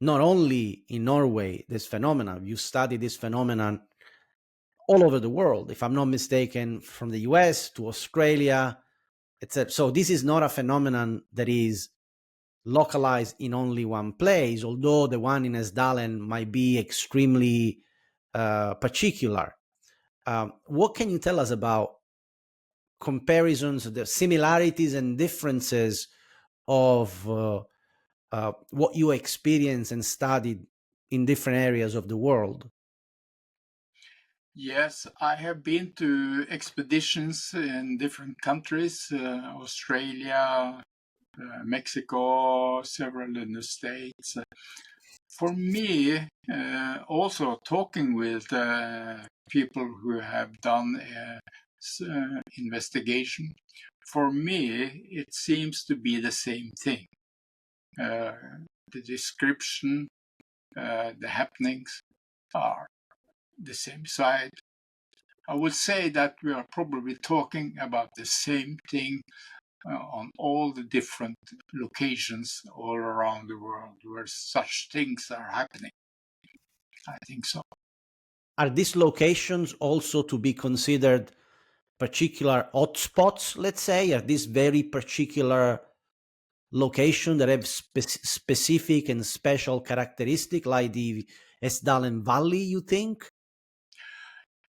not only in Norway this phenomenon, you studied this phenomenon all over the world, if I'm not mistaken, from the US to Australia, etc. So this is not a phenomenon that is localized in only one place, although the one in Hessdalen might be extremely particular. What can you tell us about comparisons, the similarities and differences of what you experienced and studied in different areas of the world? Yes, I have been to expeditions in different countries, Australia, Mexico, several in the States. For me, also talking with people who have done investigation, for me, it seems to be the same thing. The description, the happenings are the same side. I would say that we are probably talking about the same thing on all the different locations all around the world where such things are happening. I think so. Are these locations also to be considered particular hotspots, let's say? Are these very particular locations that have specific and special characteristic, like the Hessdalen Valley, you think?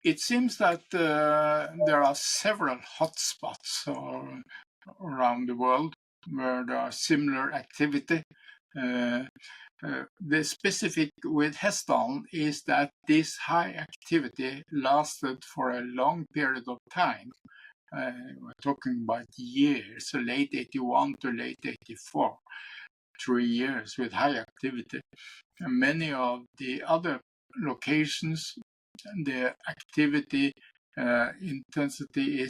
It seems that there are several hotspots around the world where there are similar activity. The specific with Hessdalen is that this high activity lasted for a long period of time. We're talking about years, so late 81 to late 84, 3 years with high activity. And many of the other locations, the activity intensity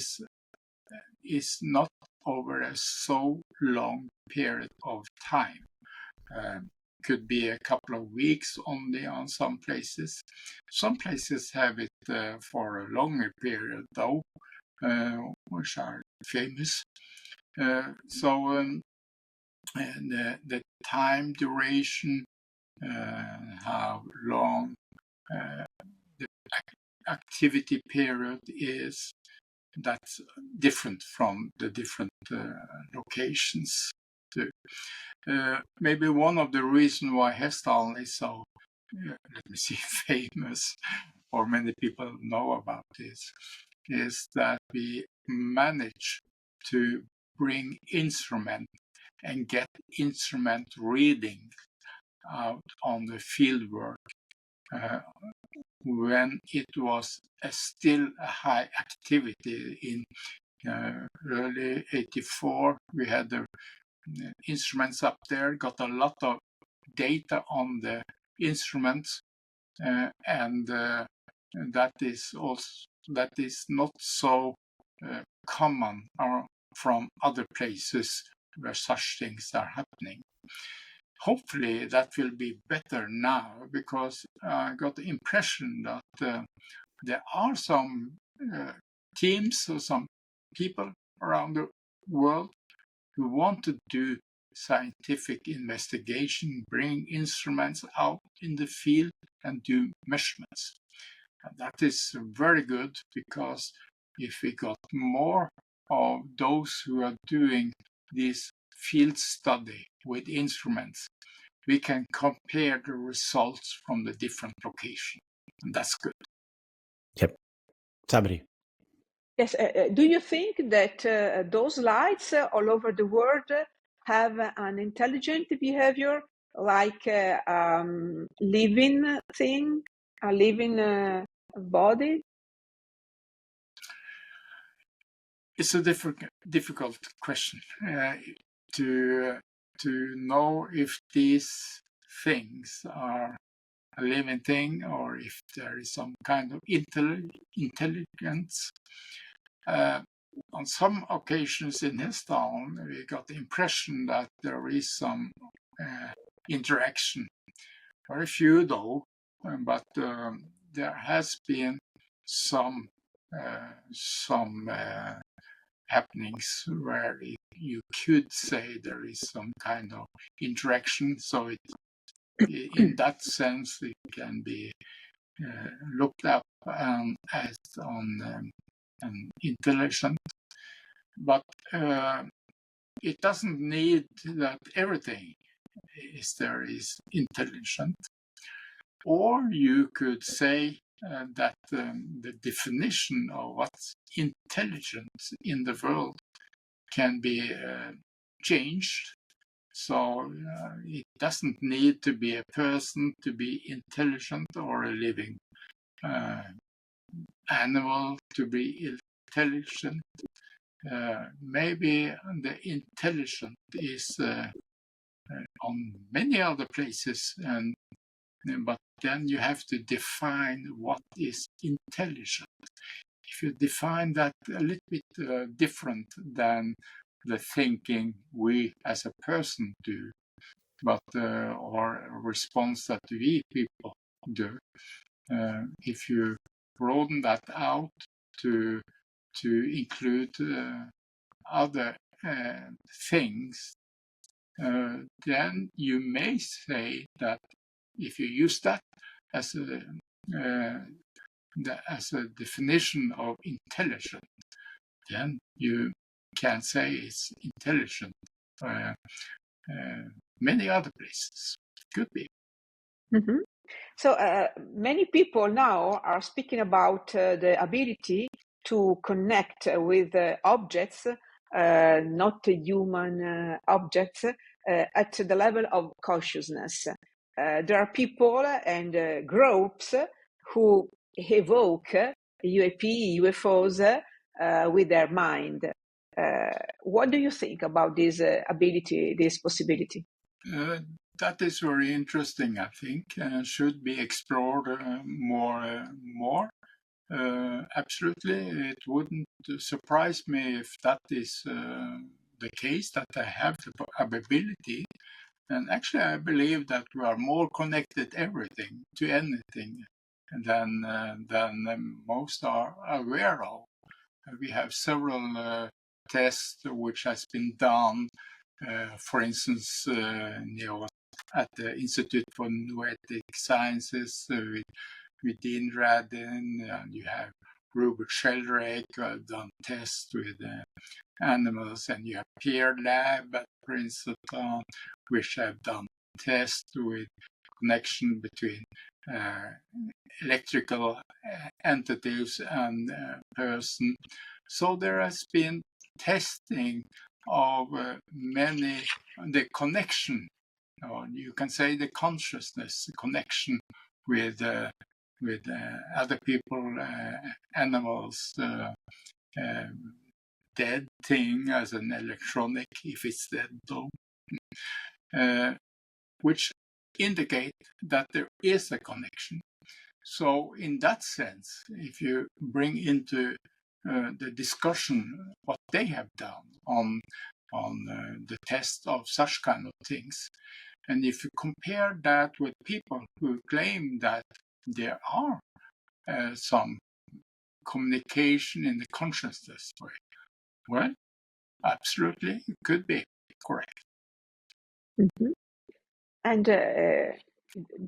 is not over a so long period of time. Could be a couple of weeks only on some places. Some places have it for a longer period though, which are famous. And the time duration, how long the activity period is, that's different from the different locations too. Maybe one of the reasons why Hessdalen is so, famous, or many people know about this, is that we manage to bring instrument and get instrument reading out on the field work when it was still a high activity. In early 84, we had the instruments up there, got a lot of data on the instruments, and that is not so common from other places where such things are happening. Hopefully that will be better now, because I got the impression that there are some teams or some people around the world who want to do scientific investigation, bring instruments out in the field and do measurements. And that is very good, because if we got more of those who are doing this field study with instruments, we can compare the results from the different locations, and that's good. Yep. Sabri. Yes. Do you think that those lights all over the world have an intelligent behavior, like living thing, a living body? It's a difficult question to know if these things are a living thing or if there is some kind of intelligence. On some occasions in Hessdalen, we got the impression that there is some interaction. Very few though, but there has been some happenings where you could say there is some kind of interaction. So in that sense, it can be looked up as on intelligent, but it doesn't need that everything is intelligent. Or you could say that the definition of what's intelligent in the world can be changed. So it doesn't need to be a person to be intelligent, or a living animal to be intelligent. Maybe the intelligent is on many other places, but then you have to define what is intelligent. If you define that a little bit different than the thinking we as a person do, but or a response that we people do, if you broaden that out to include other things, then you may say that if you use that as a definition of intelligent, then you can say it's intelligent many other places. Could be. Mm-hmm. So many people now are speaking about the ability to connect with objects, not human objects, at the level of consciousness. There are people and groups who evoke UAP, UFOs with their mind. What do you think about this ability, this possibility? That is very interesting, I think, and should be explored more. Absolutely, it wouldn't surprise me if that is the case, that I have the ability. And actually, I believe that we are more connected everything to anything than most are aware of. We have several tests which has been done, for instance, at the Institute for Noetic Sciences with Dean Radin, and you have Rupert Sheldrake done tests with animals, and you have Peer Lab at Princeton, which have done tests with connection between electrical entities and person. So there has been testing of the connection, or you can say the consciousness, the connection with other people, animals, dead thing as an electronic, if it's dead though, which indicate that there is a connection. So in that sense, if you bring into the discussion what they have done on the test of such kind of things, and if you compare that with people who claim that there are some communication in the consciousness way, well, absolutely, it could be correct. Mm-hmm. And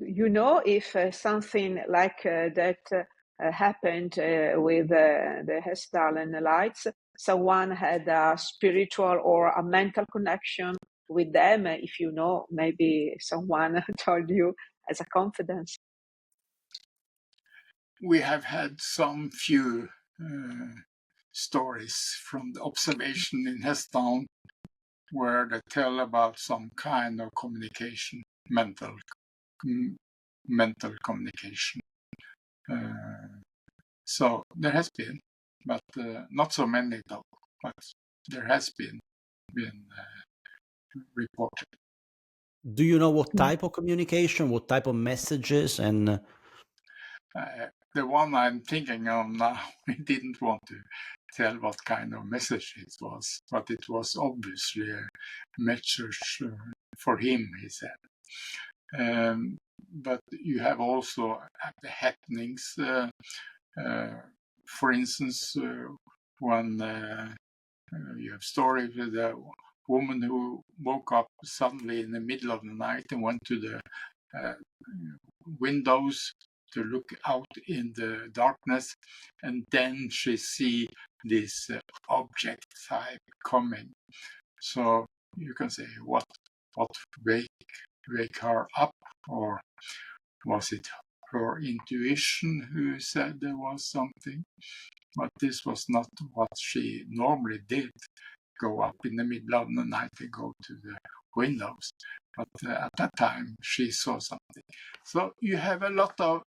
you know, if something like that happened with the Hessdalen Lights, someone had a spiritual or a mental connection with them, if you know, maybe someone told you as a confidence. We have had some few stories from the observation in Hessdalen where they tell about some kind of communication, mental communication. So there has been, but not so many though. But there has been reported. Do you know what type of communication, what type of messages, and the one I'm thinking of now, I didn't want to tell what kind of message it was, but it was obviously a message for him, he said. But you have also the happenings. For instance, when you have stories with a woman who woke up suddenly in the middle of the night and went to the windows to look out in the darkness, and then she see this object type coming. So you can say, what wake her up, or was it her intuition who said there was something? But this was not what she normally did, go up in the middle of the night and go to the windows. But at that time, she saw something. So you have a lot of,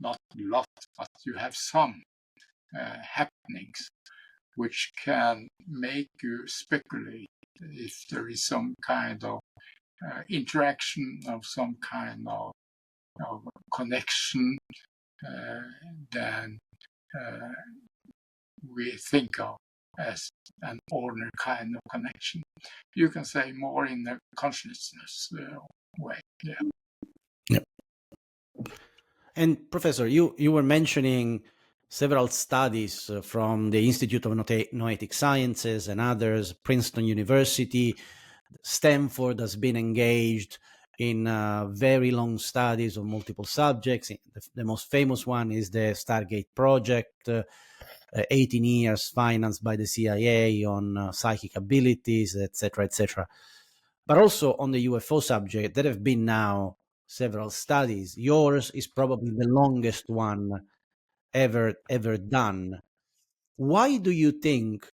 not a lot, but you have some happenings which can make you speculate if there is some kind of interaction, of some kind of connection, than we think of as an ordinary kind of connection. You can say more in the consciousness way. Yeah. Yep. And Professor, you were mentioning several studies from the Institute of Noetic Sciences and others, Princeton University, Stanford has been engaged in very long studies of multiple subjects. The most famous one is the Stargate project, 18 years financed by the CIA on psychic abilities, etc., etc. But also on the UFO subject, there have been now several studies. Yours is probably the longest one ever done. Why do you think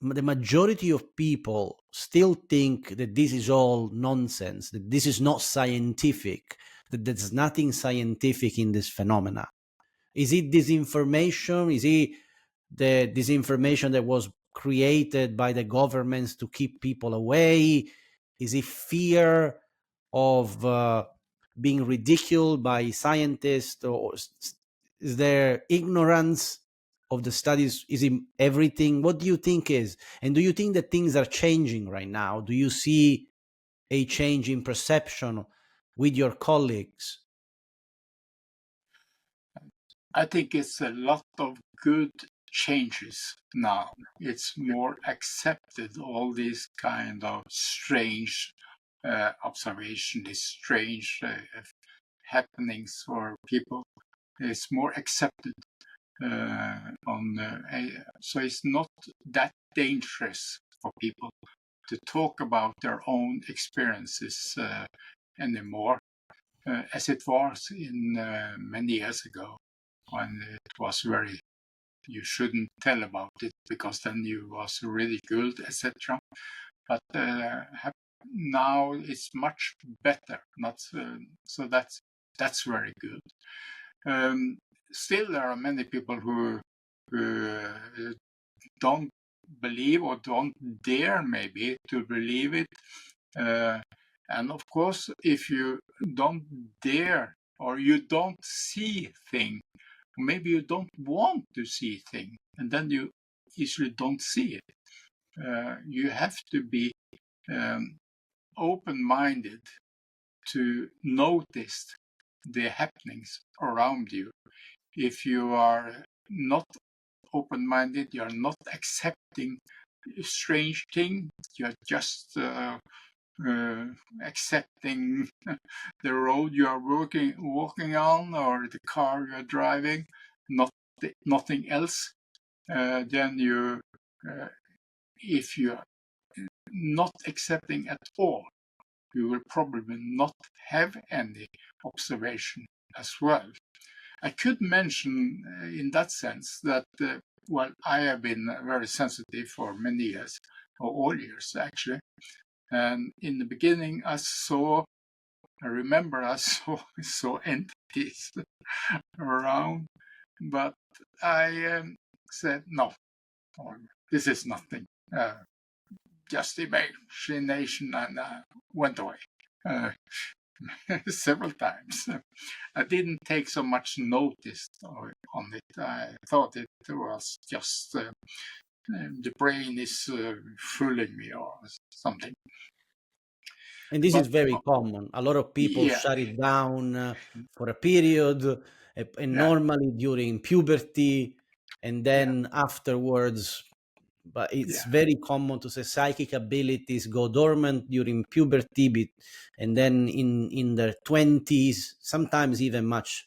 the majority of people still think that this is all nonsense, that this is not scientific, that there's nothing scientific in this phenomena. Is it disinformation? Is it the disinformation that was created by the governments to keep people away? Is it fear of being ridiculed by scientists? Or is there ignorance of the studies? Is it everything? What do you think is? And do you think that things are changing right now? Do you see a change in perception with your colleagues? I think it's a lot of good changes now. It's more accepted, all these kind of strange observation, these strange happenings for people. It's more accepted so it's not that dangerous for people to talk about their own experiences anymore, as it was in many years ago, when it was very, you shouldn't tell about it because then you was ridiculed, etc. But now it's much better. So that's very good. Still, there are many people who don't believe or don't dare maybe to believe it. And of course, if you don't dare or you don't see things, maybe you don't want to see things, and then you usually don't see it. You have to be open-minded to notice the happenings around you. If you are not open-minded, you're not accepting strange things, you're just accepting the road you are walking on or the car you're driving, nothing else, then you, if you're not accepting at all, you will probably not have any observation as well. I could mention in that sense that, I have been very sensitive for many years, or all years actually. And in the beginning, I remember I saw entities around, but I said, no, this is nothing, just imagination, and went away. Several times. I didn't take so much notice on it. I thought it was just the brain is fooling me or something. And this is very common. A lot of people shut it down for a period, and normally during puberty, and then afterwards. But it's very common to say psychic abilities go dormant during puberty, and then in their 20s, sometimes even much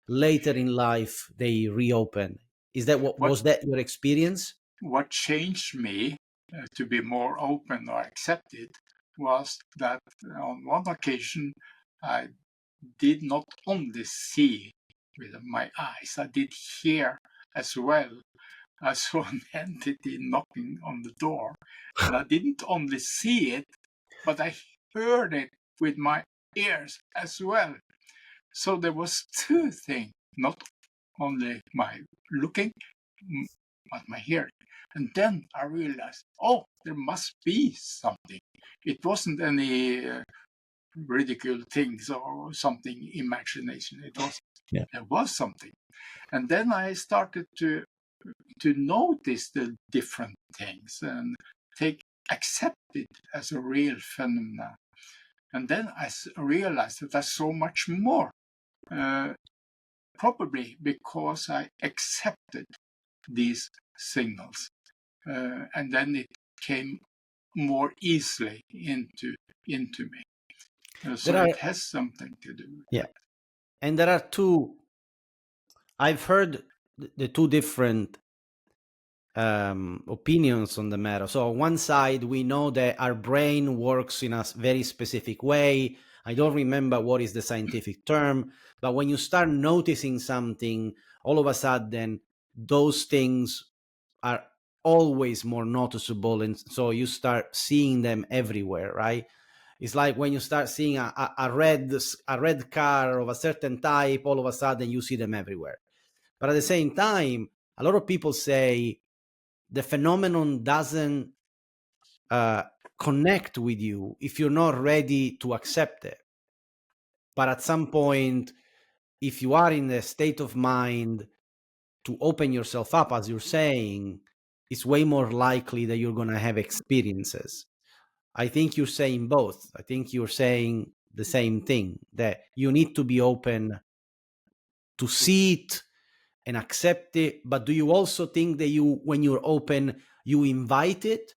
later in life, they reopen. Is that was that your experience? What changed me to be more open or accepted was that on one occasion I did not only see with my eyes, I did hear as well. I saw an entity knocking on the door, and I didn't only see it, but I heard it with my ears as well. So there was two things, not only my looking, but my hearing. And then I realized, oh, there must be something. It wasn't any ridicule things or something imagination. There was something. And then I started to notice the different things and accept it as a real phenomenon. And then I realized that there's so much more, probably because I accepted these signals, and then it came more easily into me. So it has something to do with that. And there are two. I've heard the two different opinions on the matter. So on one side, we know that our brain works in a very specific way. I don't remember what is the scientific term, but when you start noticing something, all of a sudden, those things are always more noticeable, and so you start seeing them everywhere, right? It's like when you start seeing a red car of a certain type, all of a sudden you see them everywhere. But at the same time, a lot of people say the phenomenon doesn't connect with you if you're not ready to accept it. But at some point, if you are in a state of mind to open yourself up, as you're saying, it's way more likely that you're going to have experiences. I think you're saying both. I think you're saying the same thing, that you need to be open to see it and accept it. But do you also think that when you're open, you invite it?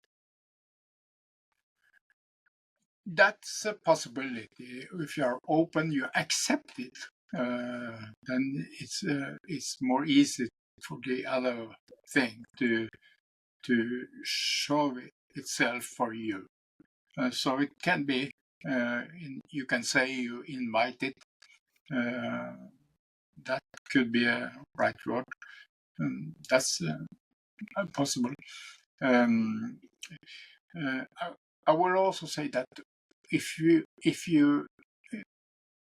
That's a possibility. If you are open, you accept it, then it's more easy for the other thing to show itself for you. So it can be, you can say you invite it. That could be a right word. That's possible. I will also say that if you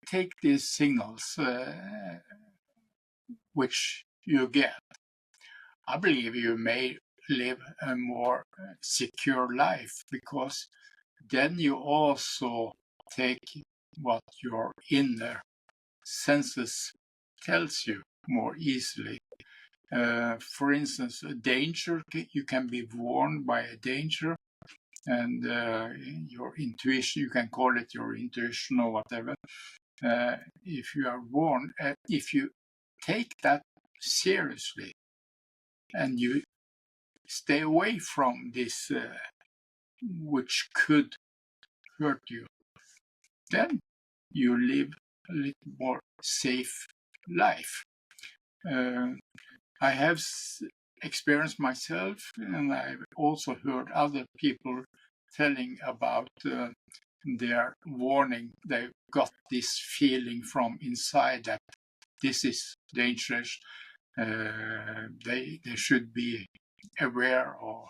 take these signals which you get, I believe you may live a more secure life, because then you also take what your inner senses tells you more easily. For instance, a danger, you can be warned by a danger, and your intuition, you can call it your intuition or whatever. If you are warned, if you take that seriously and you stay away from this which could hurt you, then you live a little more safe life. I have experienced myself, and I've also heard other people telling about their warning. They got this feeling from inside that this is dangerous. They should be aware or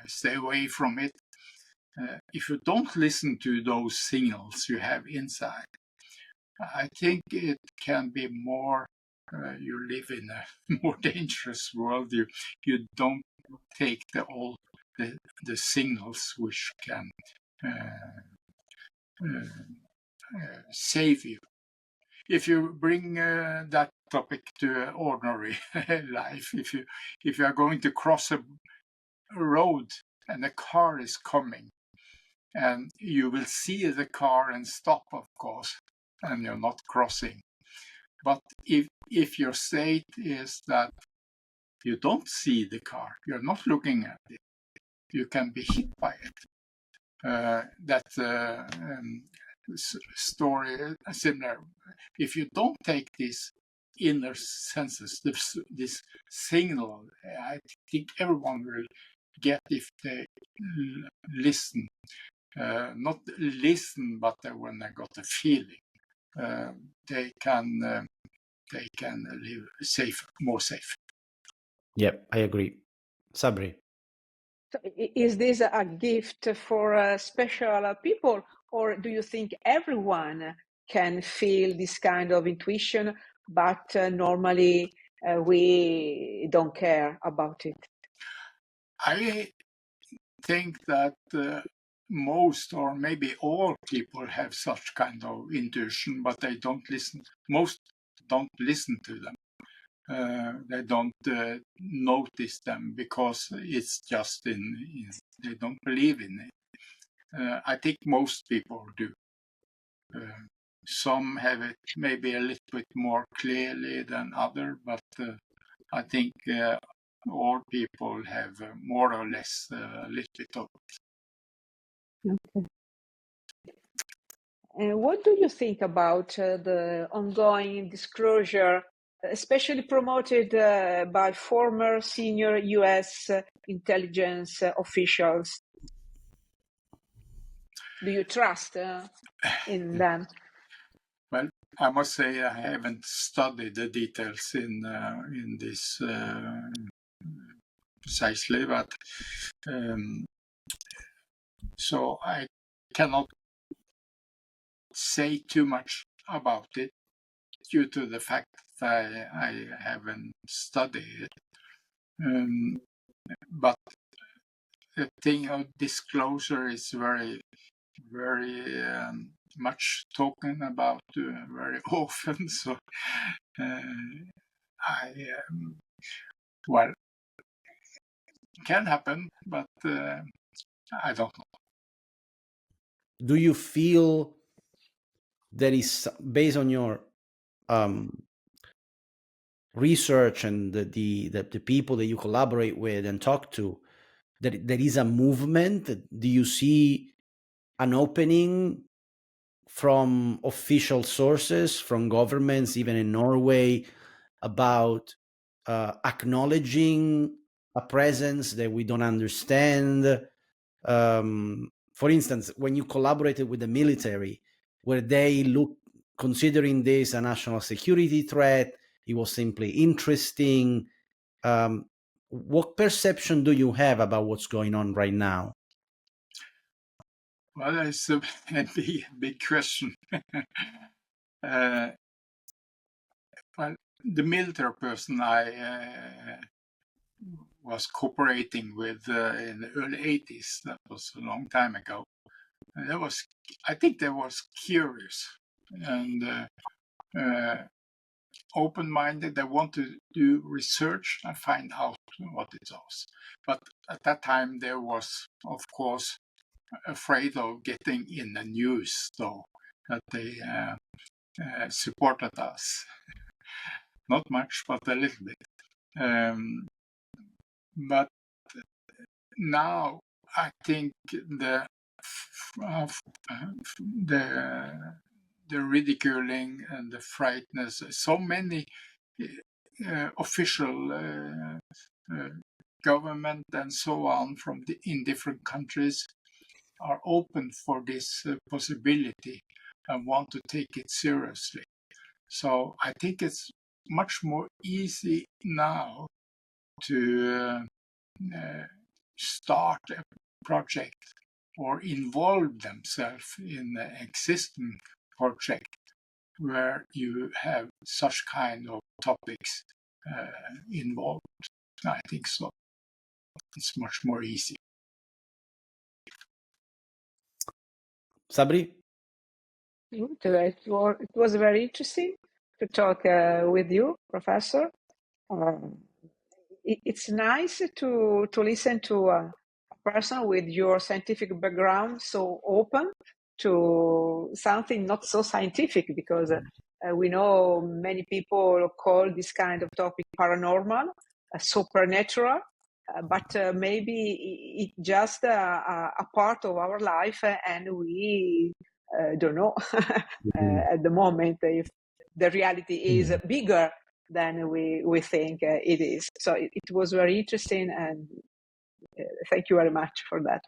stay away from it. If you don't listen to those signals you have inside, I think it can be more, you live in a more dangerous world. You don't take the signals which can save you. If you bring that topic to ordinary life, if you are going to cross a road and a car is coming, and you will see the car and stop, of course, and you're not crossing. But if your state is that you don't see the car, you're not looking at it, you can be hit by it. That story similar. If you don't take these inner senses, this signal, I think everyone will get if they listen. Not listen, but when they got a feeling, they can live safe, more safe. Yep, I agree. Sabri. So is this a gift for special people, or do you think everyone can feel this kind of intuition, but normally we don't care about it? I think that most, or maybe all people have such kind of intuition, but they don't listen. Most don't listen to them. They don't notice them because it's just they don't believe in it. I think most people do. Some have it maybe a little bit more clearly than others, but I think all people have more or less a little bit of it. Okay. And what do you think about the ongoing disclosure, especially promoted by former senior US intelligence officials? Do you trust in them? Well, I must say I haven't studied the details in this precisely, but so I cannot say too much about it due to the fact that I haven't studied it. But the thing of disclosure is very, very much talking about very often. So well, it can happen, but I don't know. Do you feel there is, based on your research and the people that you collaborate with and talk to, that there is a movement? Do you see an opening from official sources, from governments, even in Norway, about acknowledging a presence that we don't understand? For instance, when you collaborated with the military, where they considering this a national security threat, it was simply interesting. What perception do you have about what's going on right now? Well, that's a big question. Well, the military person I was cooperating with in the early 80s, that was a long time ago. I think they was curious and open-minded. They want to do research and find out what it is. But at that time, there was, of course, afraid of getting in the news, though, that they supported us. Not much, but a little bit. But now I think the ridiculing and the frightness, so many official government and so on in different countries are open for this possibility and want to take it seriously. So I think it's much more easy now to start a project or involve themselves in an existing project where you have such kind of topics involved. I think so. It's much more easy. Sabri? It was very interesting to talk with you, Professor. It's nice to listen to a person with your scientific background so open to something not so scientific, because we know many people call this kind of topic paranormal, supernatural, but maybe it's just a part of our life, and we don't know at the moment if the reality is bigger than we think it is. So it was very interesting, and thank you very much for that.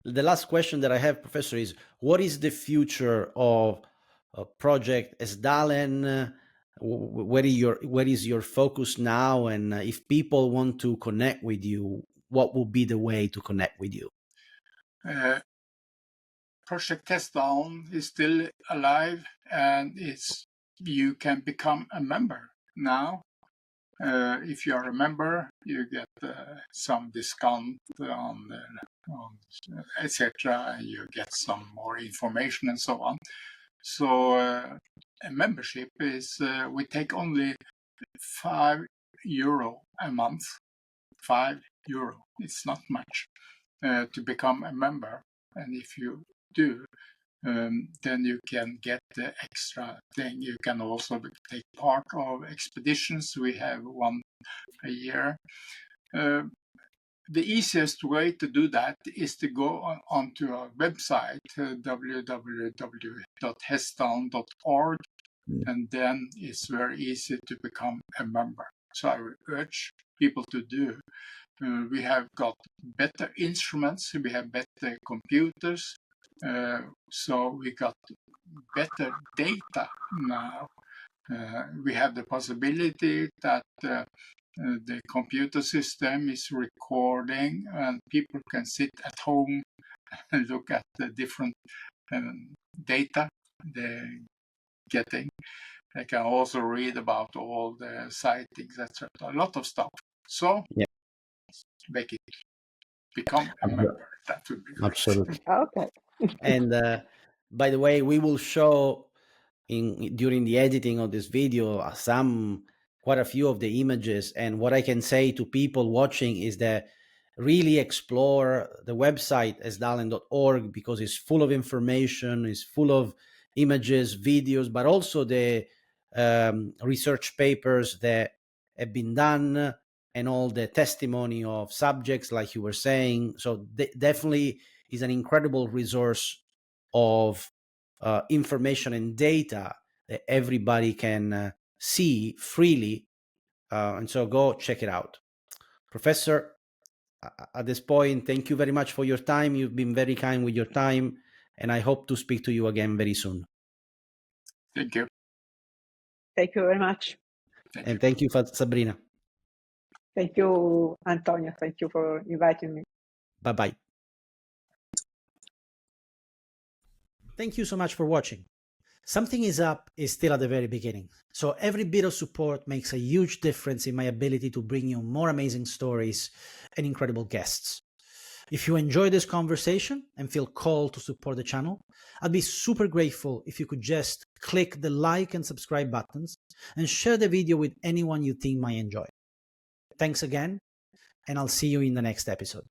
The last question that I have, Professor, is what is the future of Project Hessdalen? Where is your focus now? And if people want to connect with you, what would be the way to connect with you? Project Hessdalen is still alive, and you can become a member now. If you are a member, you get some discount on etc. You get some more information and so on. So a membership is we take only €5 a month. €5. It's not much to become a member, and if you do, then you can get the extra thing. You can also take part of expeditions. We have one a year. The easiest way to do that is to go onto our website, www.hessdalen.org, and then it's very easy to become a member. So I urge people to do. We have got better instruments, we have better computers, so we got better data now. We have the possibility that the computer system is recording, and people can sit at home and look at the different data they're getting. They can also read about all the sightings, etc. A lot of stuff. So make it become a member. That would be great. Absolutely. Okay. And by the way, we will show during the editing of this video quite a few of the images. And what I can say to people watching is that really explore the website hessdalen.org, because it's full of information, it's full of images, videos, but also the research papers that have been done and all the testimony of subjects, like you were saying. So definitely is an incredible resource of information and data that everybody can see freely. And so go check it out. Professor, at this point, thank you very much for your time. You've been very kind with your time, and I hope to speak to you again very soon. Thank you. Thank you very much. And thank you, Sabrina. Thank you, Antonio. Thank you for inviting me. Bye-bye. Thank you so much for watching. Something is Up is still at the very beginning, so every bit of support makes a huge difference in my ability to bring you more amazing stories and incredible guests. If you enjoy this conversation and feel called to support the channel, I'd be super grateful if you could just click the like and subscribe buttons and share the video with anyone you think might enjoy. Thanks again, and I'll see you in the next episode.